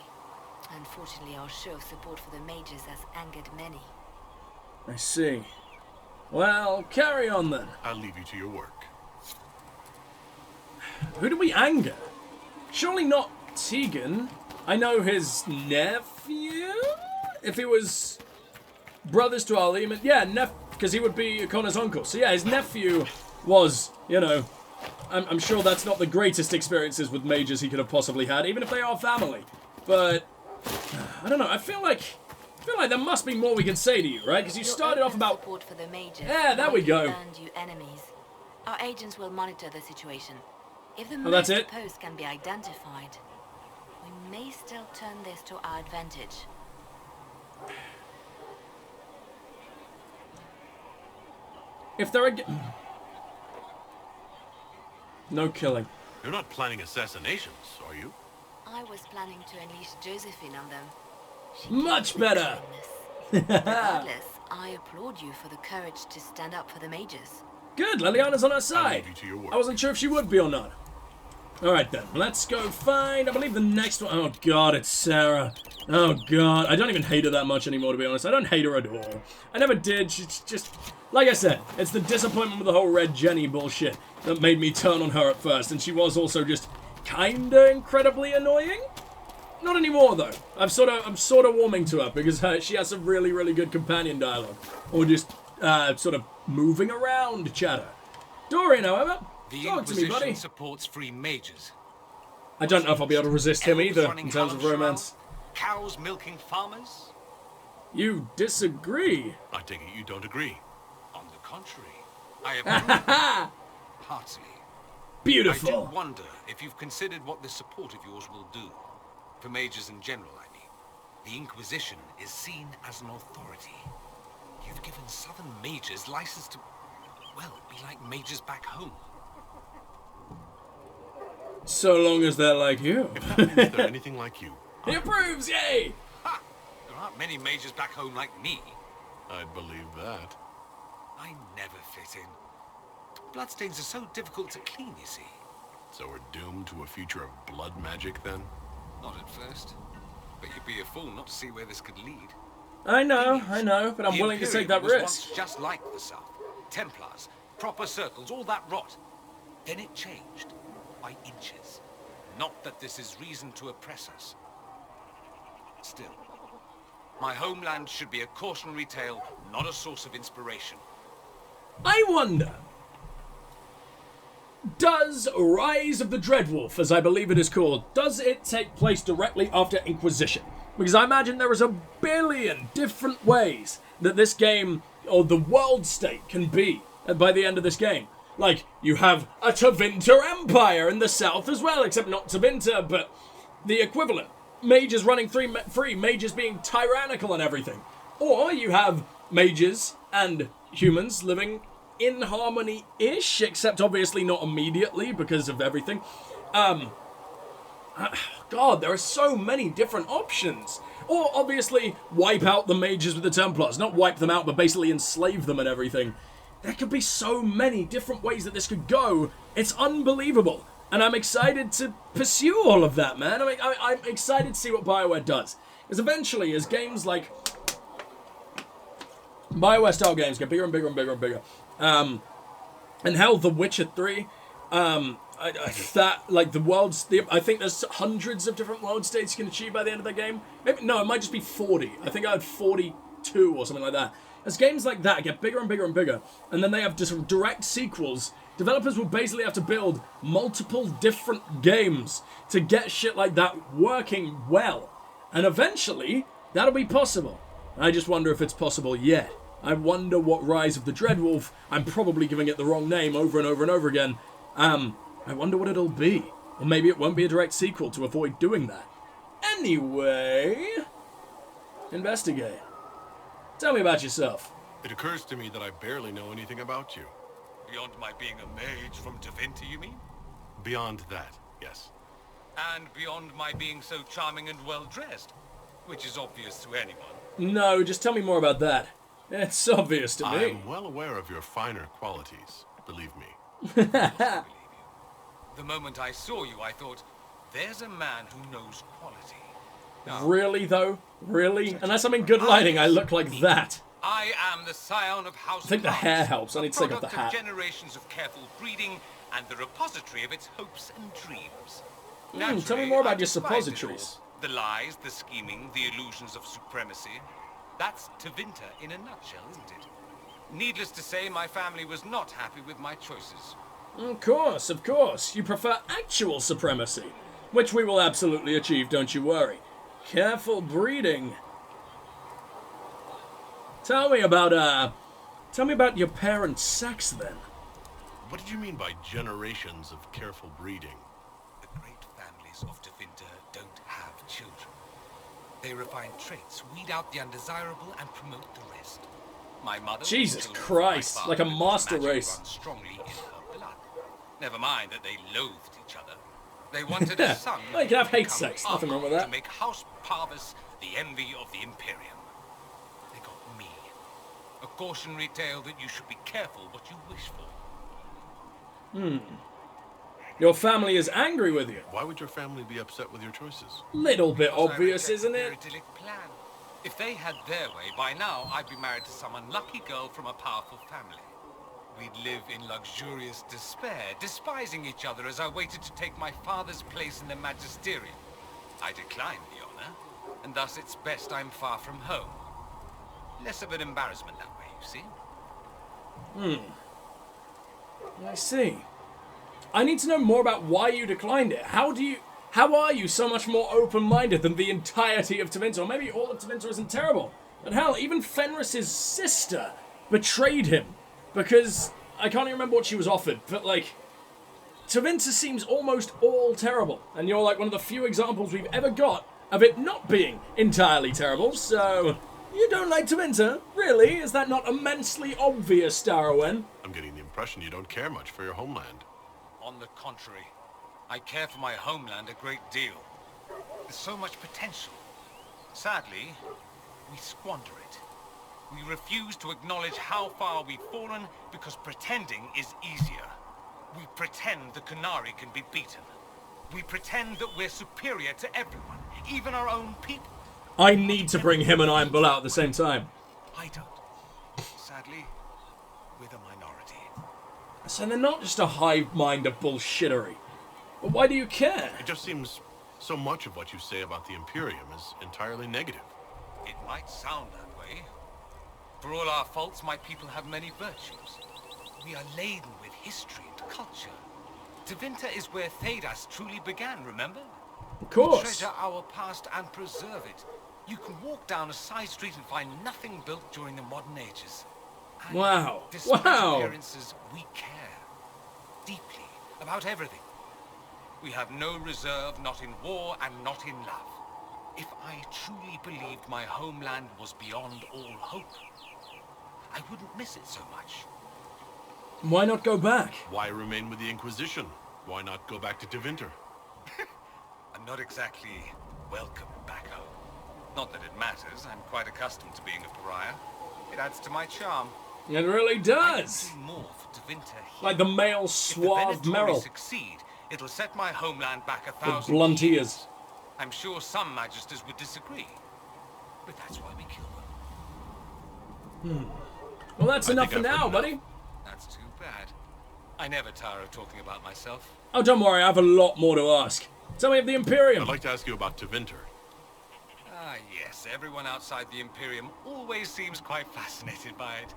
Unfortunately, our show of support for the mages has angered many. I see. Well, carry on then. I'll leave you to your work. Who do we anger? Surely not Tegan. I know his nephew? If he was brothers to Ali, yeah, because he would be Connor's uncle. So yeah, his nephew was, you know, I'm sure that's not the greatest experiences with mages he could have possibly had, even if they are family. But, I don't know, I feel like there must be more we can say to you, right? Because you started off about... support for the mages. Yeah, there we go. And you enemies. Our agents will monitor the situation. If the that's it? post can be identified, we may still turn this to our advantage. If there are... No killing. You're not planning assassinations, are you? I was planning to unleash Josephine on them. Much better! Regardless, I applaud you for the courage to stand up for the mages. Good, Leliana's on our side. You to your work. I wasn't sure if she would be or not. Alright then, let's go find, I believe the next one... Oh god, it's Sarah. Oh god, I don't even hate her that much anymore, to be honest. I don't hate her at all. I never did, she's just... Like I said, it's the disappointment with the whole Red Jenny bullshit that made me turn on her at first, and she was also just kinda incredibly annoying. Not anymore though. I'm sort of warming to her because she has some really, really good companion dialogue, or just sort of moving around chatter. Dorian, however, the talk to me, buddy. Inquisition supports free mages. I don't know if I'll be able to resist him either in terms of romance. Cows milking farmers. You disagree? I take it you don't agree. On the contrary, I approve heartily. Beautiful. I do wonder if you've considered what this support of yours will do. For mages in general, I mean. The Inquisition is seen as an authority. You've given southern mages license to, well, be like mages back home. So long as they're like you. If that means they're anything like you. He approves, yay! Ha! There aren't many mages back home like me. I'd believe that. I never fit in. Bloodstains are so difficult to clean, you see. So we're doomed to a future of blood magic, then? Not at first. But you'd be a fool not to see where this could lead. I know, but I'm willing to take that risk. Was once just like the South. Templars, proper circles, all that rot. Then it changed. By inches. Not that this is reason to oppress us. Still, my homeland should be a cautionary tale, not a source of inspiration. I wonder, does Rise of the Dreadwolf, as I believe it is called, does it take place directly after Inquisition? Because I imagine there is a billion different ways that this game, or the world state, can be by the end of this game. Like, you have a Tevinter Empire in the south as well, except not Tevinter, but the equivalent. Mages running free, mages being tyrannical and everything. Or you have mages and humans living in harmony-ish, except obviously not immediately because of everything. God, there are so many different options. Or obviously wipe out the mages with the Templars. Not wipe them out, but basically enslave them and everything. There could be so many different ways that this could go. It's unbelievable. And I'm excited to pursue all of that, man. I'm excited to see what Bioware does. Because eventually, as games like Bioware-style games get bigger and bigger and bigger and bigger, and hell, The Witcher 3, I think there's hundreds of different world states you can achieve by the end of the game. Maybe, no, it might just be 40. I think I had 42 or something like that. as games like that get bigger and bigger and bigger, and then they have just direct sequels, developers will basically have to build multiple different games to get shit like that working well. And eventually, that'll be possible. I just wonder if it's possible yet. I wonder what Rise of the Dreadwolf, I'm probably giving it the wrong name over and over and over again, I wonder what it'll be. Or maybe it won't be a direct sequel to avoid doing that. Anyway, investigate. Tell me about yourself. It occurs to me that I barely know anything about you. Beyond my being a mage from Tevinter, you mean? Beyond that, yes. And beyond my being so charming and well-dressed, which is obvious to anyone. No, just tell me more about that. It's obvious to me. I am well aware of your finer qualities, believe me. Believe you. The moment I saw you, I thought, there's a man who knows quality. Now, really, though? Really? Unless I'm in good lighting, I look like that. I am the scion of House I think the hair helps. I need to take off the hat. Generations of careful breeding and the repository of its hopes and dreams. Tell me more about your suppositories. The lies, the scheming, the illusions of supremacy. That's Tevinter in a nutshell, isn't it? Needless to say, my family was not happy with my choices. Of course, of course. You prefer actual supremacy, which we will absolutely achieve, don't you worry. Careful breeding. Tell me about your parents' sex, then. What did you mean by generations of careful breeding? The great families of Tevinter don't have children. They refine traits, weed out the undesirable, and promote the rest. My mother... Jesus Christ, like a master race. Strongly in her blood. Never mind that they loathed each other. They wanted a son. Well, you can have hate sex, nothing wrong with that. To make House Parvis the envy of the Imperium. They got me. A cautionary tale that you should be careful what you wish for. Your family is angry with you. Why would your family be upset with your choices? Little bit obvious, isn't it? Idyllic plan. If they had their way, by now I'd be married to some unlucky girl from a powerful family. We'd live in luxurious despair, despising each other as I waited to take my father's place in the magisterium. I declined the honor, and thus it's best I'm far from home. Less of an embarrassment that way, you see? I see. I need to know more about why you declined it. How are you so much more open-minded than the entirety of Tevinter? Or maybe all of Tevinter isn't terrible. But hell, even Fenris's sister betrayed him. Because I can't even remember what she was offered. But like, Tevinter seems almost all terrible. And you're like one of the few examples we've ever got of it not being entirely terrible. So, you don't like Tevinter? Really? Is that not immensely obvious, Darawen? I'm getting the impression you don't care much for your homeland. On the contrary, I care for my homeland a great deal. There's so much potential. Sadly, we squander it. We refuse to acknowledge how far we've fallen because pretending is easier. We pretend the Qunari can be beaten. We pretend that we're superior to everyone, even our own people. I need to bring him and Iron Bull out at the same time. I don't. Sadly, we're the minority. So they're not just a hive mind of bullshittery. But why do you care? It just seems so much of what you say about the Imperium is entirely negative. It might sound that way. For all our faults, my people have many virtues. We are laden with history and culture. Tevinter is where Thedas truly began, remember? Of course. Treasure our past and preserve it. You can walk down a side street and find nothing built during the modern ages. And wow. Despite Wow. appearances, we care deeply about everything. We have no reserve, not in war and not in love. If I truly believed my homeland was beyond all hope, I wouldn't miss it so much. Why not go back? Why remain with the Inquisition? Why not go back to Tevinter? I'm not exactly welcome back home. Not that it matters, I'm quite accustomed to being a pariah. It adds to my charm. It really does. I can do more for Tevinter here. Like the male suave if the Merrill. succeed, it'll set my homeland back 1,000 With blunt years. ears. I'm sure some magisters would disagree, but that's why we kill them. Well, that's enough for now, buddy. That's too bad. I never tire of talking about myself. Oh, don't worry, I have a lot more to ask. Tell me of the Imperium. I'd like to ask you about Tevinter. Ah, yes. Everyone outside the Imperium always seems quite fascinated by it.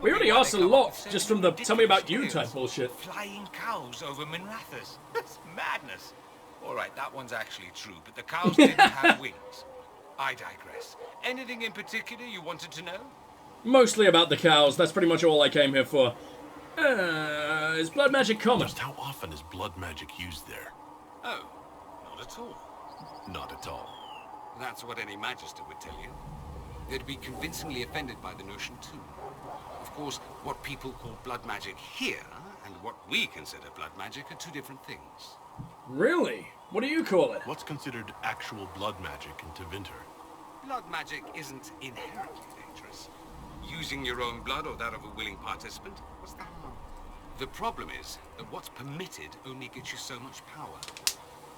We already asked a lot just from the tell me about you type bullshit. Flying cows over Minrathous. That's madness. Alright, that one's actually true, but the cows didn't have wings. I digress. Anything in particular you wanted to know? Mostly about the cows. That's pretty much all I came here for. Is blood magic common? Just how often is blood magic used there? Oh, not at all. Not at all. That's what any Magister would tell you. They'd be convincingly offended by the notion too. Of course, what people call blood magic here, and what we consider blood magic, are two different things. Really? What do you call it? What's considered actual blood magic in Tevinter? Blood magic isn't inherently dangerous. Using your own blood or that of a willing participant, what's the harm? The problem is that what's permitted only gets you so much power.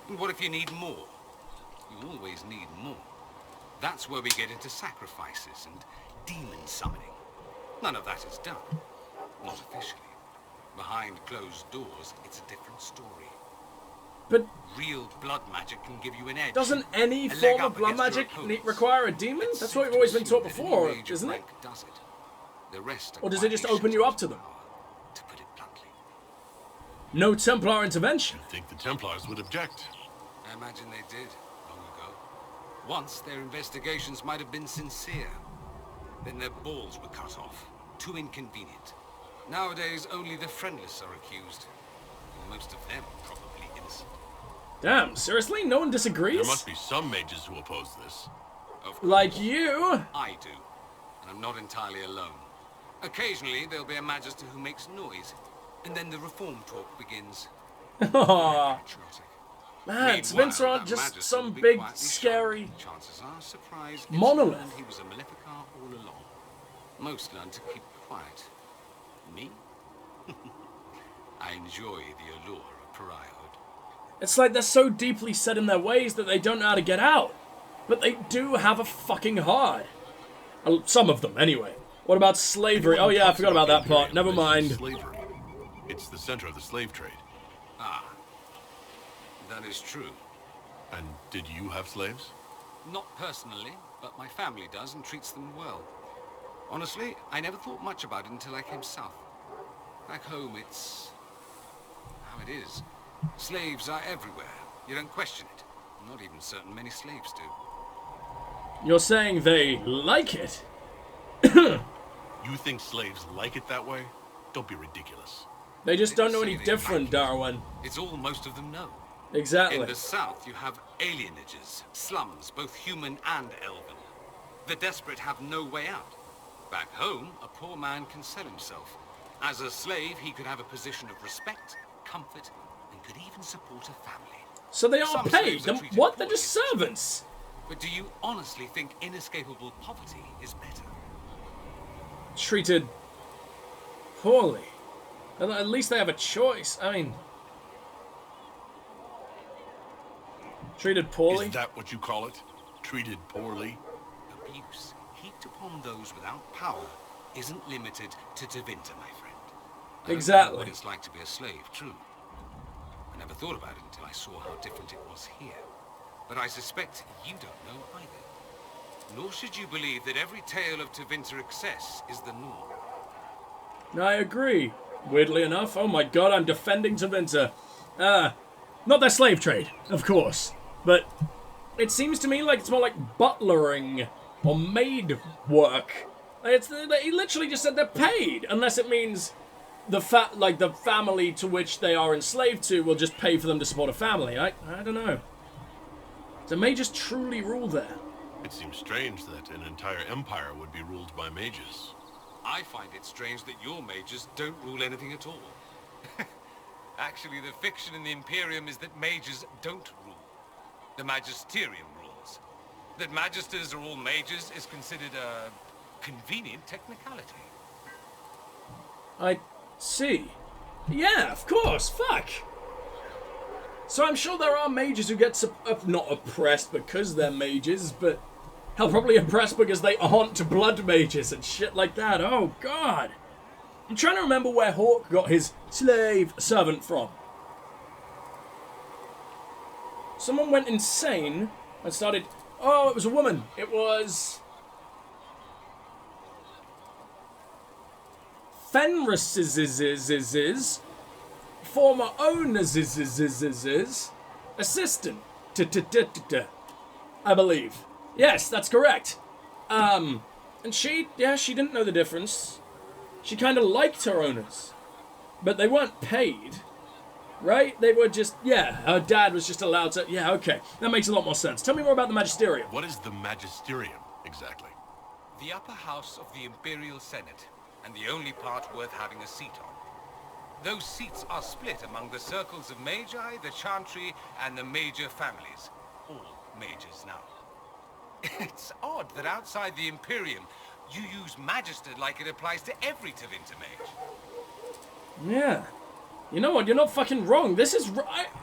And what if you need more? You always need more. That's where we get into sacrifices and demon summoning. None of that is done. Not officially. Behind closed doors, it's a different story. But real blood magic can give you an edge. Doesn't any form of blood magic require a demon? That's what we've always been taught before, isn't it? Does it? The rest or does it just open you up to them? To put it bluntly. No Templar intervention. I think the Templars would object. I imagine they did, long ago. Once, their investigations might have been sincere. Then their balls were cut off. Too inconvenient. Nowadays, only the friendless are accused. And most of them probably innocent. Damn, seriously? No one disagrees? There must be some mages who oppose this. Like you? I do. And I'm not entirely alone. Occasionally, there'll be a Magister who makes noise. And then the reform talk begins. Aww. Man, Tevinter aren't just some big, scary monolith. He was a Maleficar all along. Most learn to keep quiet. Me? I enjoy the allure of pariahhood. It's like they're so deeply set in their ways that they don't know how to get out. But they do have a fucking heart. Some of them, anyway. What about slavery? Oh yeah, I forgot about that part. Never mind. Slavery. It's the center of the slave trade. Ah. That is true. And did you have slaves? Not personally, but my family does and treats them well. Honestly, I never thought much about it until I came south. Back home, it's how it is. Slaves are everywhere. You don't question it. I'm not even certain many slaves do. You're saying they like it? You think slaves like it that way? Don't be ridiculous. They just don't know any different, Darawen. It's all most of them know. Exactly. In the south, you have alienages, slums, both human and elven. The desperate have no way out. Back home, a poor man can sell himself. As a slave, he could have a position of respect, comfort, and could even support a family. So they are paid? What? They're just servants. But do you honestly think inescapable poverty is better? Treated poorly. At least they have a choice. I mean... Treated poorly? Is that what you call it? Treated poorly? Abuse heaped upon those without power isn't limited to Tevinter, my friend. Exactly. I don't know what it's like to be a slave, true. I never thought about it until I saw how different it was here. But I suspect you don't know either. Nor should you believe that every tale of Tevinter excess is the norm. I agree. Weirdly enough. Oh my god, I'm defending Tevinter. Not their slave trade, of course. But it seems to me like it's more like butlering or maid work. He literally just said they're paid, unless it means the family to which they are enslaved to will just pay for them to support a family. I don't know. So mages truly rule there. It seems strange that an entire empire would be ruled by mages. I find it strange that your mages don't rule anything at all. Actually, the fiction in the Imperium is that mages don't rule. The Magisterium rules. That magisters are all mages is considered a convenient technicality. I see. Yeah, of course. Fuck. So I'm sure there are mages who get not oppressed because they're mages, but hell, probably oppressed because they aren't blood mages and shit like that. Oh, God. I'm trying to remember where Hawke got his slave servant from. Someone went insane and started Oh, it was a woman. It was Fenris's former owner's assistant. I believe. Yes, that's correct. And she didn't know the difference. She kind of liked her owners, but they weren't paid, right? They were just, her dad was just allowed to, okay. That makes a lot more sense. Tell me more about the Magisterium. What is the Magisterium, exactly? The upper house of the Imperial Senate, and the only part worth having a seat on. Those seats are split among the circles of Magi, the Chantry, and the major families. All mages now. It's odd that outside the Imperium, you use Magister like it applies to every Tevinter mage. Yeah. You know what? You're not fucking wrong. This is...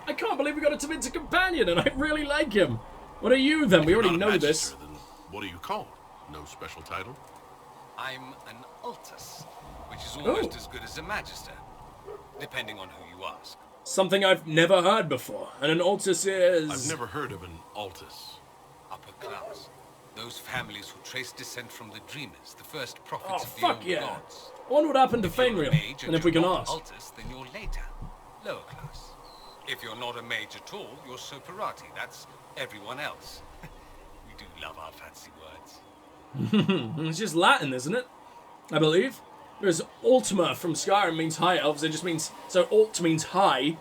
I can't believe we got a Tevinter companion, and I really like him. What are you, then? We already know this. Then what are you called? No special title? I'm an Altus, which is almost as good as a Magister, depending on who you ask. Something I've never heard before. And an Altus is... I've never heard of an Altus. Upper class. Those families who trace descent from the Dreamers, the first prophets of the old gods. I wonder what happened to Fenrir, and if we can ask. Altus, then you're later. Lower class. If you're not a mage at all, you're Soperati. That's everyone else. We do love our fancy words. It's just Latin, isn't it? I believe. Whereas Ultima from Skyrim means high elves. It just means... So Alt means high.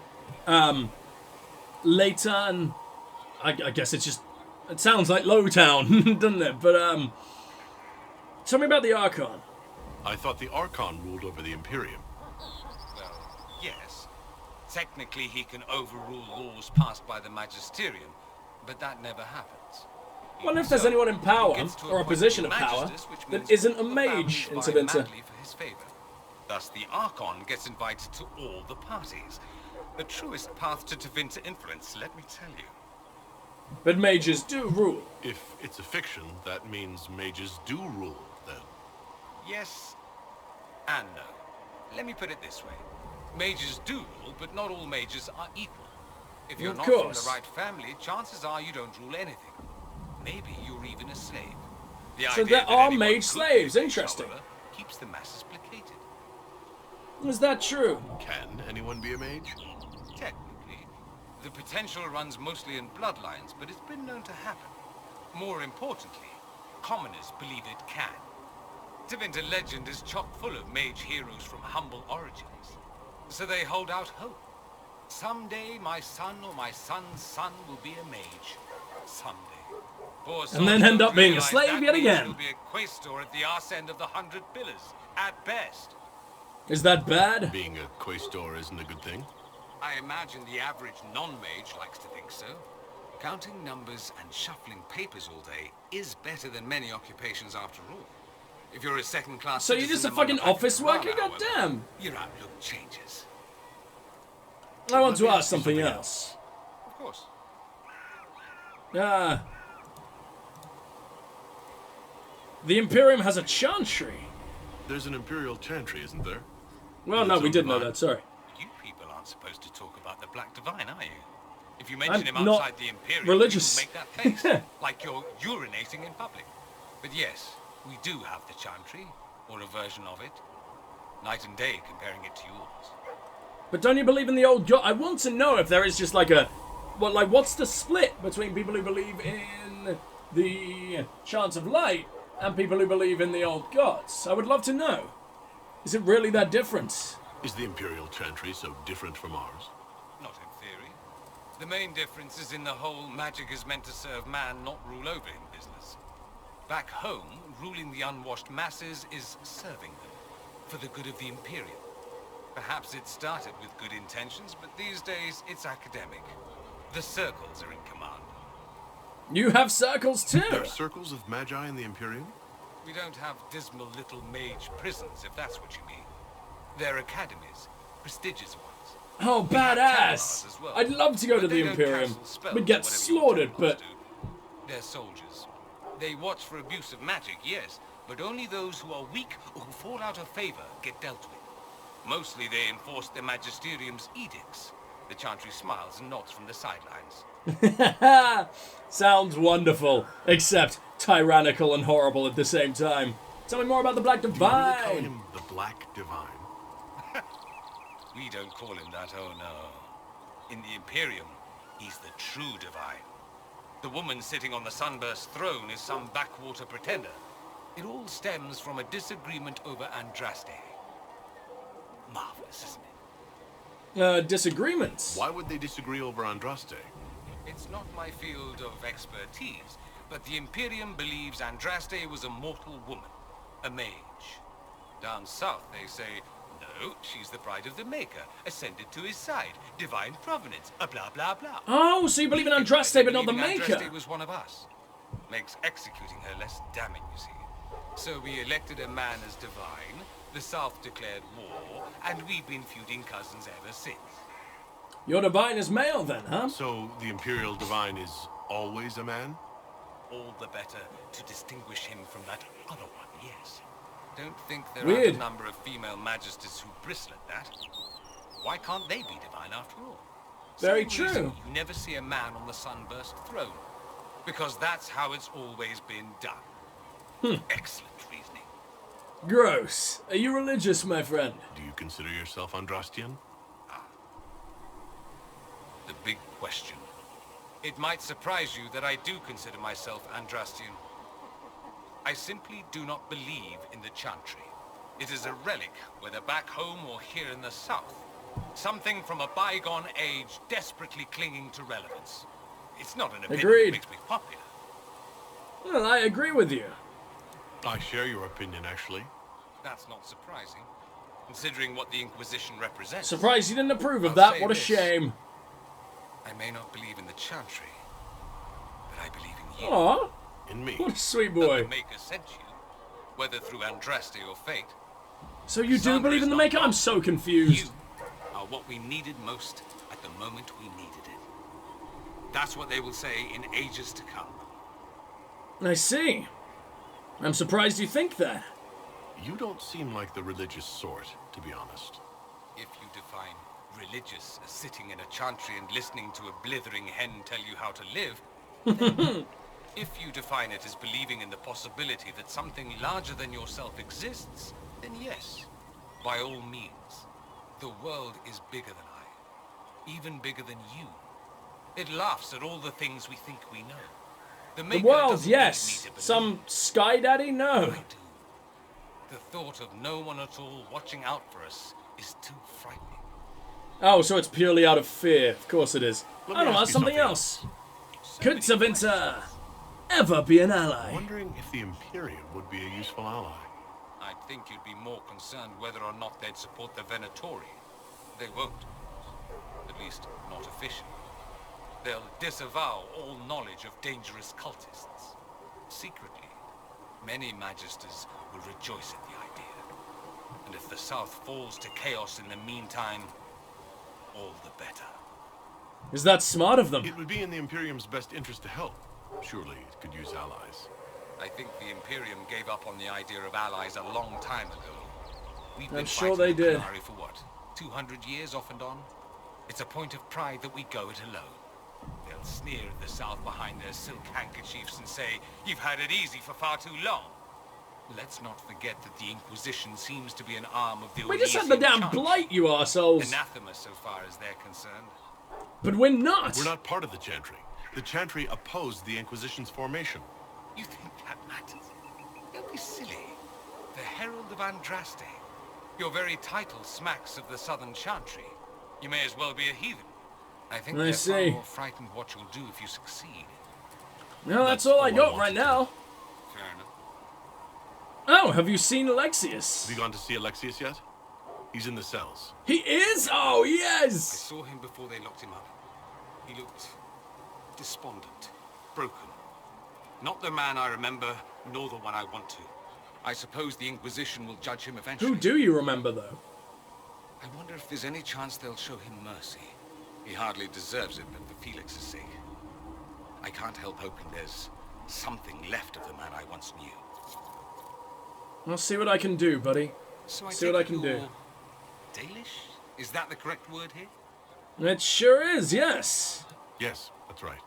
Later, and... I guess it's just... It sounds like Lowtown, doesn't it? But, tell me about the Archon. I thought the Archon ruled over the Imperium. Well, yes. Technically, he can overrule laws passed by the Magisterium, but that never happens. I wonder if there's anyone in power, or a position of power, that isn't a mage in Tevinter. Thus, the Archon gets invited to all the parties. The truest path to Tevinter influence, let me tell you. But mages do rule. If it's a fiction, that means mages do rule, then. Yes and no. Let me put it this way. Mages do rule, but not all mages are equal. If you're not from the right family, chances are you don't rule anything. Maybe you're even a slave. So there are mage slaves, interesting. Keeps the masses placated. Is that true? Can anyone be a mage? Technically. The potential runs mostly in bloodlines, but it's been known to happen. More importantly, commoners believe it can. Tevinter legend is chock full of mage heroes from humble origins. So they hold out hope. Someday my son or my son's son will be a mage. Someday. And then end up being a slave yet again. He'll be a quaestor at the arse end of the 100 Pillars, at best. Is that bad? Being a quaestor isn't a good thing. I imagine the average non-mage likes to think so. Counting numbers and shuffling papers all day is better than many occupations after all. If you're a second-class So you're just a fucking office worker? Goddamn! Your outlook changes. I want to ask something else. Of course. The Imperium has a chantry. There's an Imperial chantry, isn't there? Well, no, we did know that, sorry. You people aren't supposed to talk about the Black Divine, are you? If you mention him outside the Imperium, religious. You make that face, like you're urinating in public. But yes, we do have the chantry, or a version of it. Night and day comparing it to yours. But don't you believe in the old god? I want to know if there is just like a... what's the split between people who believe in the Chant of Light and people who believe in the old gods? I would love to know. Is it really that different? Is the Imperial chantry so different from ours? Not in theory. The main difference is in the whole magic is meant to serve man, not rule over him business. Back home, ruling the unwashed masses is serving them, for the good of the Imperium. Perhaps it started with good intentions, but these days it's academic. The circles are in command. You have circles too! There are circles of magi in the Imperium? We don't have dismal little mage prisons, if that's what you mean. They're academies, prestigious ones. Oh, badass! Well. I'd love to go to the Imperium. We'd get slaughtered, but... They're soldiers. They watch for abuse of magic, yes, but only those who are weak or who fall out of favor get dealt with. Mostly they enforce the Magisterium's edicts. The Chantry smiles and nods from the sidelines. Sounds wonderful, except tyrannical and horrible at the same time. Tell me more about the Black Divine. Do you really call him the Black Divine? We don't call him that, oh no. In the Imperium, he's the true Divine. The woman sitting on the Sunburst throne is some backwater pretender. It all stems from a disagreement over Andraste. Marvelous, isn't it? Disagreements? Why would they disagree over Andraste? It's not my field of expertise, but the Imperium believes Andraste was a mortal woman, a mage. Down south they say, no, she's the bride of the Maker, ascended to his side, divine provenance, blah blah blah. Oh, so you believe in Andraste but not the Maker? Andraste was one of us. Makes executing her less damning, you see. So we elected a man as divine, the South declared war, and we've been feuding cousins ever since. Your Divine is male then, huh? So the Imperial Divine is always a man? All the better to distinguish him from that other one, yes. Don't think there Weird. aren't a number of female magisters who bristle at that. Why can't they be divine after all? Very Same true. reason you never see a man on the Sunburst throne. Because that's how it's always been done. Excellent reasoning. Gross. Are you religious, my friend? Do you consider yourself Andrastian? The big question. It might surprise you that I do consider myself Andrastian. I simply do not believe in the Chantry. It is a relic, whether back home or here in the south. Something from a bygone age desperately clinging to relevance. It's not an opinion Agreed. that makes me popular. Well, I agree with you. I share your opinion, actually. That's not surprising, considering what the Inquisition represents. Surprised you didn't approve of I'll that. say What a this. shame. I may not believe in the Chantry, but I believe in you. Aw, In me. what a sweet That boy. the Maker sent you, whether through Andraste or fate. So you do Sandra believe is in the not Maker? I'm wrong. so confused. You are what we needed most at the moment we needed it. That's what they will say in ages to come. I see. I'm surprised you think that. You don't seem like the religious sort, to be honest. If you define religious as sitting in a chantry and listening to a blithering hen tell you how to live, then if you define it as believing in the possibility that something larger than yourself exists, then yes, by all means. The world is bigger than I, even bigger than you. It laughs at all the things we think we know. The Maker world, doesn't need me yes. to believe. Some Sky Daddy? No. I do. The thought of no one at all watching out for us is too frightening. Oh, so it's purely out of fear. Of course it is. Let I me don't know, ask you something something else. So Could many Savinta questions. ever be an I'm ally? wondering if the Imperium would be a useful ally. I'd think you'd be more concerned whether or not they'd support the Venatori. They won't. At least, not officially. They'll disavow all knowledge of dangerous cultists. Secretly, many magisters will rejoice at the idea. And if the South falls to chaos in the meantime, all the better. Is that smart of them? It would be in the Imperium's best interest to help. Surely it could use allies. I think the Imperium gave up on the idea of allies a long time ago. We've been I'm sure fighting they the did. Qunari for what? 200 years off and on? It's a point of pride that we go it alone. They'll sneer at the South behind their silk handkerchiefs and say, "You've had it easy for far too long." Let's not forget that the Inquisition seems to be an arm of the We just had the Orlesian damn Chantry. blight, you arseholes. Anathema so far as they're concerned. But we're not. We're not part of the Chantry. The Chantry opposed the Inquisition's formation. You think that matters? Don't be silly. The Herald of Andraste. Your very title smacks of the Southern Chantry. You may as well be a heathen. I think I they're see. far more frightened what you'll do if you succeed. No, that's all I got wanted right to now. Fair enough. Oh, have you seen Alexius? Have you gone to see Alexius yet? He's in the cells. He is? Oh, I yes! saw him before they locked him up. He looked despondent, broken. Not the man I remember, nor the one I want to. I suppose the Inquisition will judge him eventually. Who do you remember, though? I wonder if there's any chance they'll show him mercy. He hardly deserves it, but for Felix's sake. I can't help hoping there's something left of the man I once knew. I'll see what I can do, buddy. So See what I can do. Dalish? Is that the correct word here? It sure is, yes. Yes, that's right.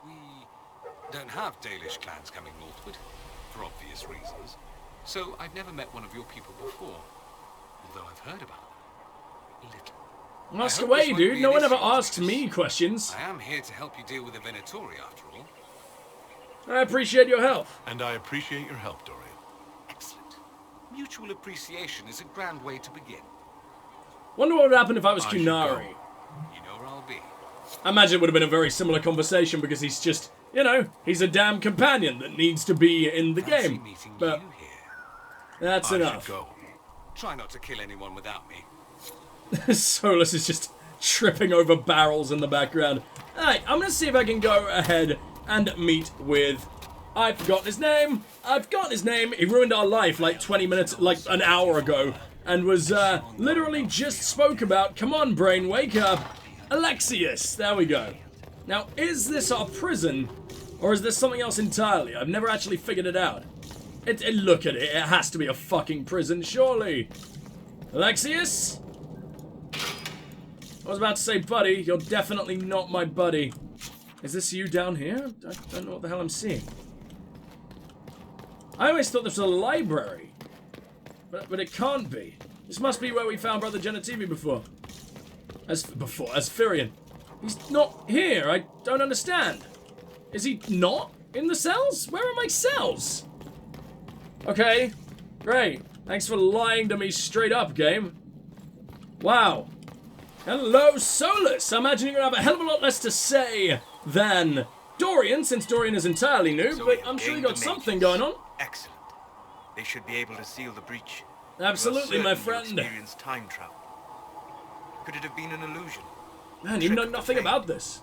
We don't have Dalish clans coming northward, for obvious reasons. So I've never met one of your people before, although I've heard about them. A little. Ask away, dude. No one ever asks me questions. I am here to help you deal with the Venatori, after all. I appreciate your help. And I appreciate your help, Dorian. Excellent. Mutual appreciation is a grand way to begin. Wonder what would happen if I was Qunari. You know where I'll be. I imagine it would have been a very similar conversation because he's just, you know, he's a damn companion that needs to be in the game. But that's enough. Go. Try not to kill anyone without me. Solus is just tripping over barrels in the background. Alright, I'm gonna see if I can go ahead and meet with... I've forgotten his name. He ruined our life like 20 minutes, like an hour ago. And was literally just spoke about. Come on, brain, wake up. Alexius. There we go. Now, is this our prison? Or is this something else entirely? I've never actually figured it out. Look at it. It has to be a fucking prison, surely. Alexius? I was about to say, buddy. You're definitely not my buddy. Is this you down here? I don't know what the hell I'm seeing. I always thought this was a library. But it can't be. This must be where we found Brother Genetivi before. As Firion. He's not here. I don't understand. Is he not in the cells? Where are my cells? Okay. Great. Thanks for lying to me straight up, game. Wow. Hello, Solus. I imagine you're going to have a hell of a lot less to say than Dorian, since Dorian is entirely new, So but I'm sure you got something going on. Excellent. They should be able to seal the breach. Absolutely, my You friend. experienced time travel. Could it have been an illusion? Man, you know nothing about this.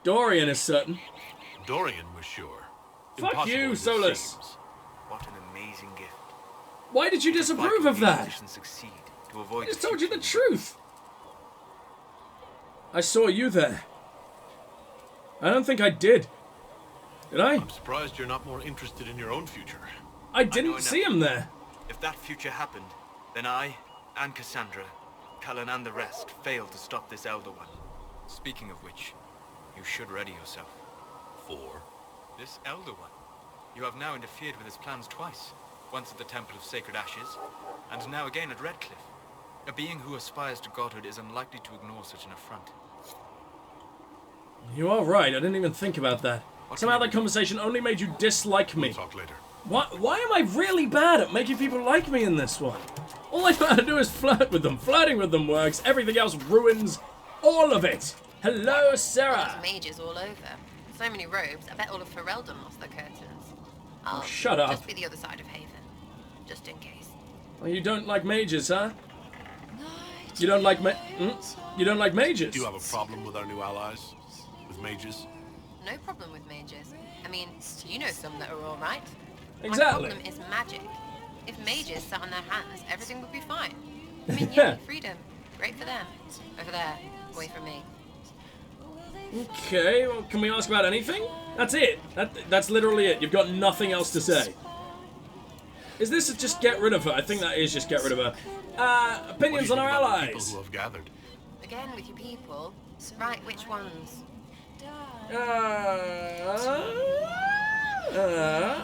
Dorian is certain. Dorian was sure. Fuck Impossible you, as it Solus. seems. What an amazing gift. Why did you disapprove of that? Succeed to avoid I just told you the truth. I saw you there. I don't think I did. Did I? I'm surprised you're not more interested in your own future. I didn't see him there. If that future happened, then I, and Cassandra, Cullen and the rest failed to stop this Elder One. Speaking of which, you should ready yourself. For? This Elder One. You have now interfered with his plans twice. Once at the Temple of Sacred Ashes, and now again at Redcliffe. A being who aspires to godhood is unlikely to ignore such an affront. You are right. I didn't even think about that. Somehow that conversation only made you dislike me. We'll talk later. Why am I really bad at making people like me in this one? All I know how to do is flirt with them. Flirting with them works. Everything else ruins all of it. Hello, Sarah. There's mages all over. So many robes. I bet all of Ferelden lost their curtains. I'll shut up. Just be the other side of Haven. Just in case. Well, you don't like mages, huh? You don't like You don't like mages? Do you have a problem with our new allies? With mages? No problem with mages. I mean, you know some that are alright. Exactly. My problem is magic. If mages sat on their hands, everything would be fine. I mean, yeah, freedom. Great for them. Over there, away from me. Okay, well, can we ask about anything? That's it. That's literally it. You've got nothing else to say. Is this just get rid of her? I think that is just get rid of her. Opinions on our allies. People who have gathered. Again with your people. Right, which ones?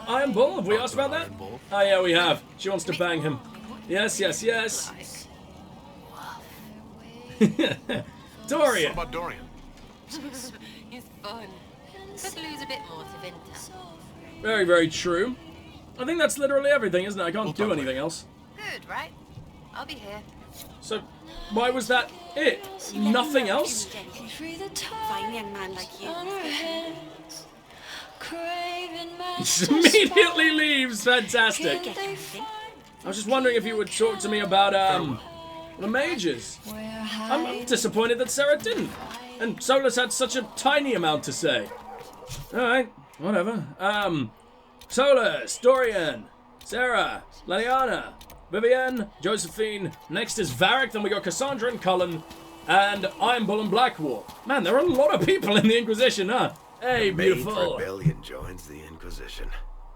Iron Bull, have we asked about that? Oh yeah, we have. She wants to bang him. Yes, yes, yes. Dorian. What about Dorian? He's fun. Could lose a bit more to Vinta. Very, very true. I think that's literally everything, isn't it? I can't do anything else. Good, right? I'll be here. So, why was that it? Nothing else? Fine young man like you. Just immediately leaves. Fantastic. I was just wondering if you would talk to me about, the mages. I'm disappointed that Sarah didn't. And Solus had such a tiny amount to say. Alright, whatever. Solus, Dorian, Sarah, Leliana, Vivienne, Josephine. Next is Varric, then we got Cassandra and Cullen, and Iron Bull and Blackwall. Man, there are a lot of people in the Inquisition, huh? Hey, beautiful. The Mage Rebellion joins the Inquisition.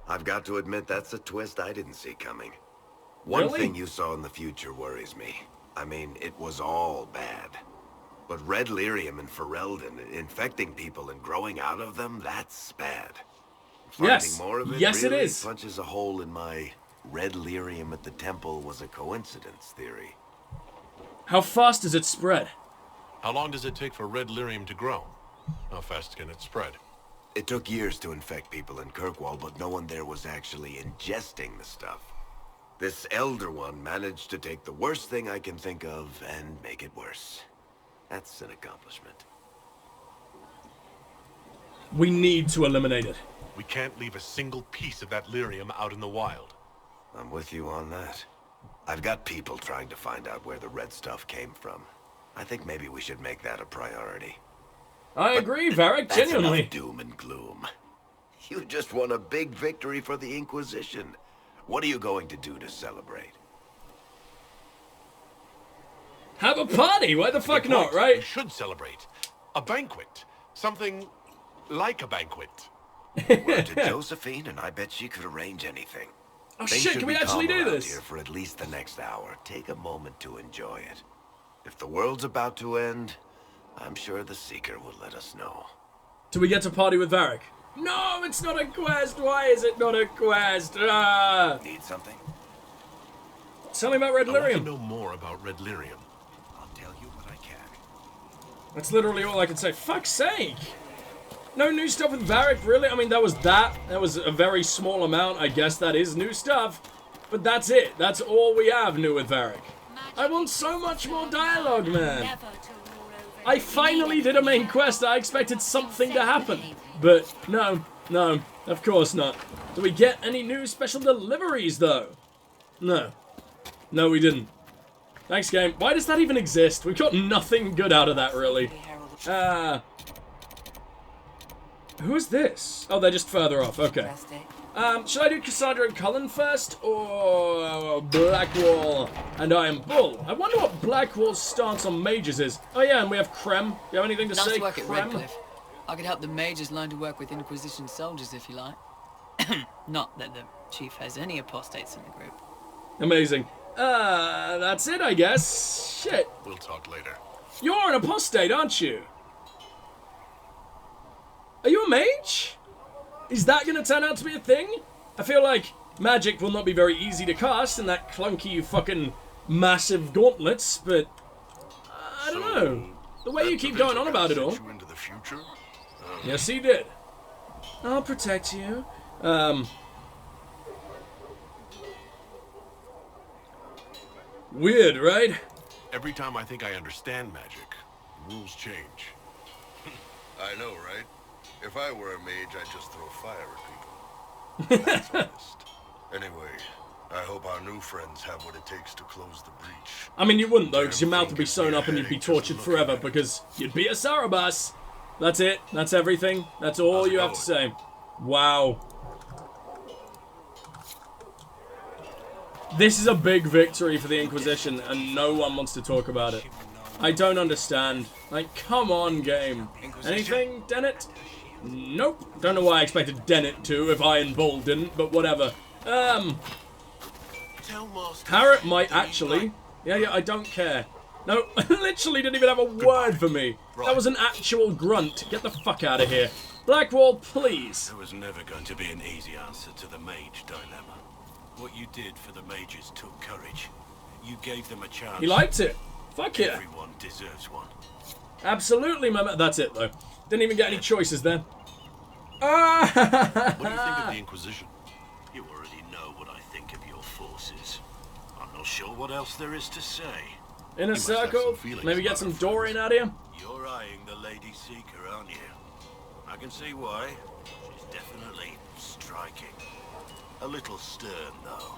I've got to admit, that's a twist I didn't see coming. One thing you saw in the future worries me. I mean, it was all bad. But red lyrium and Ferelden, infecting people and growing out of them, that's bad. Yes. Finding more of it Yes, really it is. punches a hole in my red lyrium at the temple was a coincidence theory. How fast does it spread? How long does it take for red lyrium to grow? How fast can it spread? It took years to infect people in Kirkwall, but no one there was actually ingesting the stuff. This Elder One managed to take the worst thing I can think of and make it worse. That's an accomplishment. We need to eliminate it. We can't leave a single piece of that lyrium out in the wild. I'm with you on that. I've got people trying to find out where the red stuff came from. I think maybe we should make that a priority. I agree, Varric, That's genuinely. enough doom and gloom. You just won a big victory for the Inquisition. What are you going to do to celebrate? Have a party! Why the fuck not, We right? should celebrate. A banquet. Something like a banquet. Word to Josephine, and I bet she could arrange anything. Oh Things shit, should can we be actually calm do around this? here for at least the next hour. Take a moment to enjoy it. If the world's about to end, I'm sure the Seeker will let us know. Do we get to party with Varric? No, it's not a quest! Why is it not a quest? Ah! Need something? Tell me about red I want to lyrium. know more about red lyrium. I'll tell you what I can. That's literally all I can say. Fuck's sake! No new stuff with Varric, really? I mean, that was that. That was a very small amount. I guess that is new stuff. But that's it. That's all we have new with Varric. I want so much more dialogue, man. I finally did a main quest. I expected something to happen. But no, of course not. Do we get any new special deliveries, though? No. No, we didn't. Thanks, game. Why does that even exist? We've got nothing good out of that, really. Who is this? Oh, they're just further off. Okay. Should I do Cassandra and Cullen first, or Blackwall and I am Bull? I wonder what Blackwall's stance on mages is. Oh yeah, and we have Krem. Do you have anything to say, work at Krem? Redcliffe. I could help the mages learn to work with Inquisition soldiers if you like. Not that the chief has any apostates in the group. Amazing. That's it, I guess. Shit. We'll talk later. You're an apostate, aren't you? Are you a mage? Is that going to turn out to be a thing? I feel like magic will not be very easy to cast in that clunky fucking massive gauntlets, but I don't know. The way you keep going on about it all. Into the future? Yes, he did. I'll protect you. Weird, right? Every time I think I understand magic, rules change. I know, right? If I were a mage, I'd just throw fire at people. That's honest. Anyway, I hope our new friends have what it takes to close the breach. I mean, you wouldn't, though, because your mouth would be sewn up and you'd be tortured forever, because you'd be a Sarabas. That's it. That's everything. That's all you have to say. Wow. This is a big victory for the Inquisition, and no one wants to talk about it. I don't understand. Like, come on, game. Anything, Dennett? Nope. Don't know why I expected Dennett to, if Iron Bull didn't, but whatever. Harriet might actually. Yeah, I don't care. No, literally didn't even have a word for me. That was an actual grunt. Get the fuck out of here. Blackwall, please. There was never going to be an easy answer to the mage dilemma. What you did for the mages took courage. You gave them a chance. He liked it. Fuck yeah. Everyone deserves one. Absolutely, that's it, though. Didn't even get any choices there. What do you think of the Inquisition? You already know what I think of your forces. I'm not sure what else there is to say. Inner circle? Maybe get some Dorian out of here? You're eyeing the Lady Seeker, aren't you? I can see why. She's definitely striking. A little stern, though.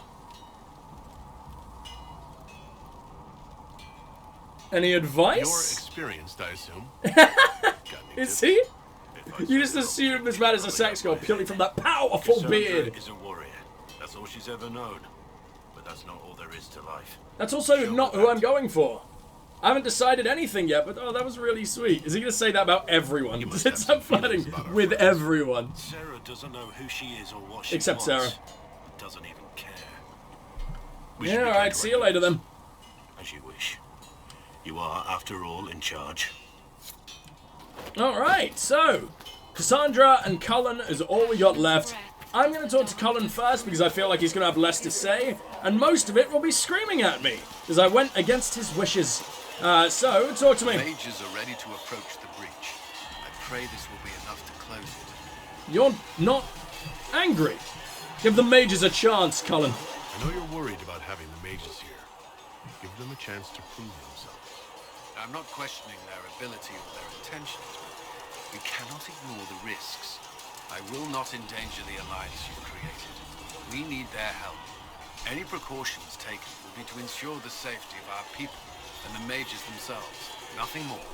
Any advice? You're experienced, I assume. Is he? You just assume this man is a sex god purely from that powerful beard. Is a warrior. That's all she's ever known. But that's not all there is to life. That's also not who I'm going for. I haven't decided anything yet, but oh, that was really sweet. Is he going to say that about everyone? It's I'm flirting with everyone. Sarah doesn't know who she is or what she Except wants. Sarah. Doesn't even care. Yeah, alright, see you later then. As you wish. You are, after all, in charge. Alright, so Cassandra and Cullen is all we got left. I'm going to talk to Cullen first because I feel like he's going to have less to say, and most of it will be screaming at me because I went against his wishes. So, talk to me. Mages are ready to approach the breach. I pray this will be enough to close it. You're not angry. Give the mages a chance, Cullen. I know you're worried about having the mages here. Give them a chance to prove themselves. I'm not questioning their ability or their intentions, but we cannot ignore the risks. I will not endanger the alliance you've created. We need their help. Any precautions taken will be to ensure the safety of our people and the mages themselves. Nothing more.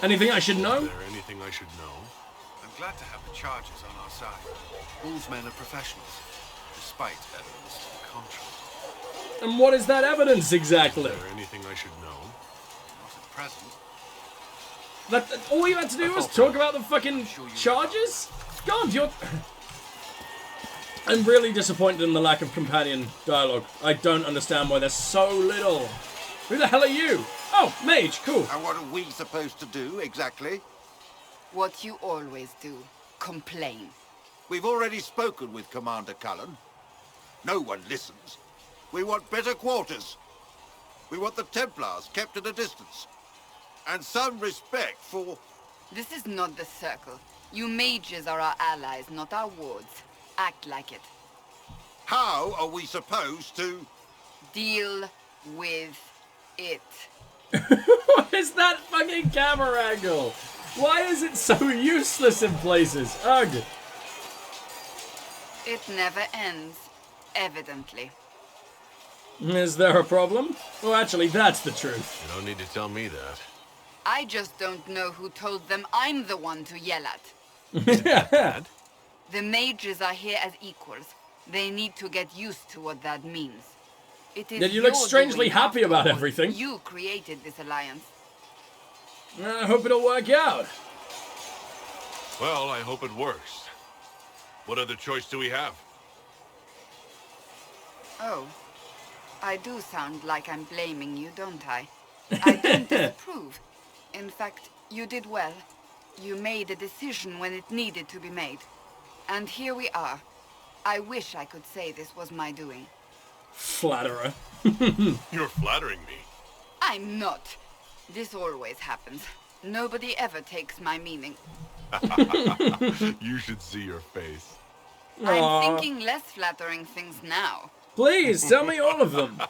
Anything I should know? Is there anything I should know? I'm glad to have the charges on our side. Bull's men are professionals, despite evidence to the contrary. And what is that evidence exactly? Is there anything I should know? Not at present. All you had to do was talk about the fucking charges? God, you're... I'm really disappointed in the lack of companion dialogue. I don't understand why there's so little. Who the hell are you? Oh, mage, cool. And what are we supposed to do, exactly? What you always do. Complain. We've already spoken with Commander Cullen. No one listens. We want better quarters. We want the Templars kept at a distance. And some respect for... This is not the Circle. You mages are our allies, not our wards. Act like it. How are we supposed to... Deal with it. What is that fucking camera angle? Why is it so useless in places? Ugh. It never ends, evidently. Is there a problem? Well, actually, that's the truth. You don't need to tell me that. I just don't know who told them I'm the one to yell at. Dad? The mages are here as equals. They need to get used to what that means. It is Yet you look your strangely doing happy after about all. everything. You created this alliance. I hope it'll work out. Well, I hope it works. What other choice do we have? Oh. I do sound like I'm blaming you, don't I? I don't disapprove. In fact, you did well. You made a decision when it needed to be made. And here we are. I wish I could say this was my doing. Flatterer. You're flattering me. I'm not. This always happens. Nobody ever takes my meaning. You should see your face. I'm thinking less flattering things now. Please, tell me all of them.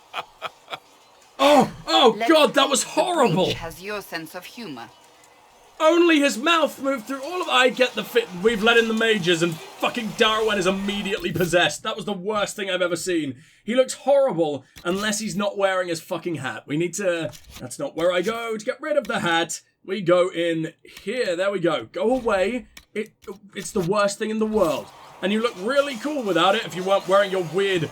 Oh God, that was horrible. The breach has your sense of humor. Only his mouth moved through all of... I get the fit. We've let in the mages and fucking Darawen is immediately possessed. That was the worst thing I've ever seen. He looks horrible unless he's not wearing his fucking hat. We need to... That's not where I go to get rid of the hat. We go in here. There we go. Go away. It's the worst thing in the world. And you look really cool without it if you weren't wearing your weird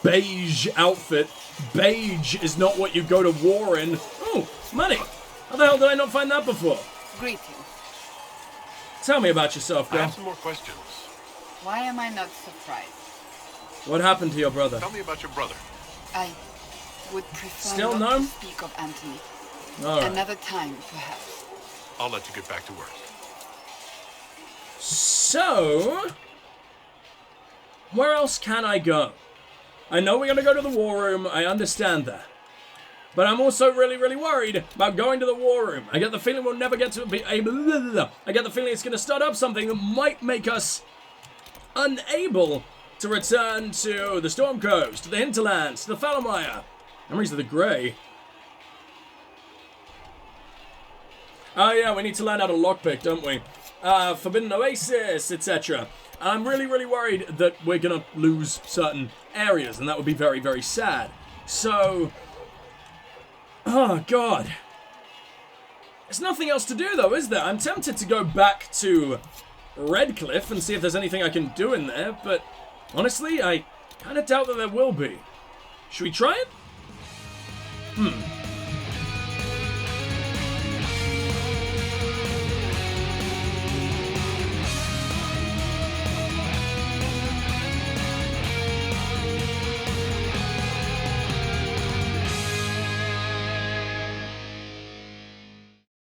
beige outfit. Beige is not what you go to war in. Oh, money. How the hell did I not find that before? Greetings. Tell me about yourself, girl. I have some more questions. Why am I not surprised? What happened to your brother? Tell me about your brother. I would prefer Still not no? to speak of Anthony. All right. Another time, perhaps. I'll let you get back to work. So, where else can I go? I know we're going to go to the war room. I understand that. But I'm also really, really worried about going to the war room. I get the feeling we'll never get to be able... I get the feeling it's going to start up something that might make us unable to return to the Storm Coast, to the Hinterlands, to the Falomire. Memories of the Grey. Oh yeah, we need to learn how to lockpick, don't we? Forbidden Oasis, etc. I'm really, really worried that we're going to lose certain areas, and that would be very, very sad. So... Oh, God. There's nothing else to do, though, is there? I'm tempted to go back to Redcliffe and see if there's anything I can do in there, but honestly, I kind of doubt that there will be. Should we try it?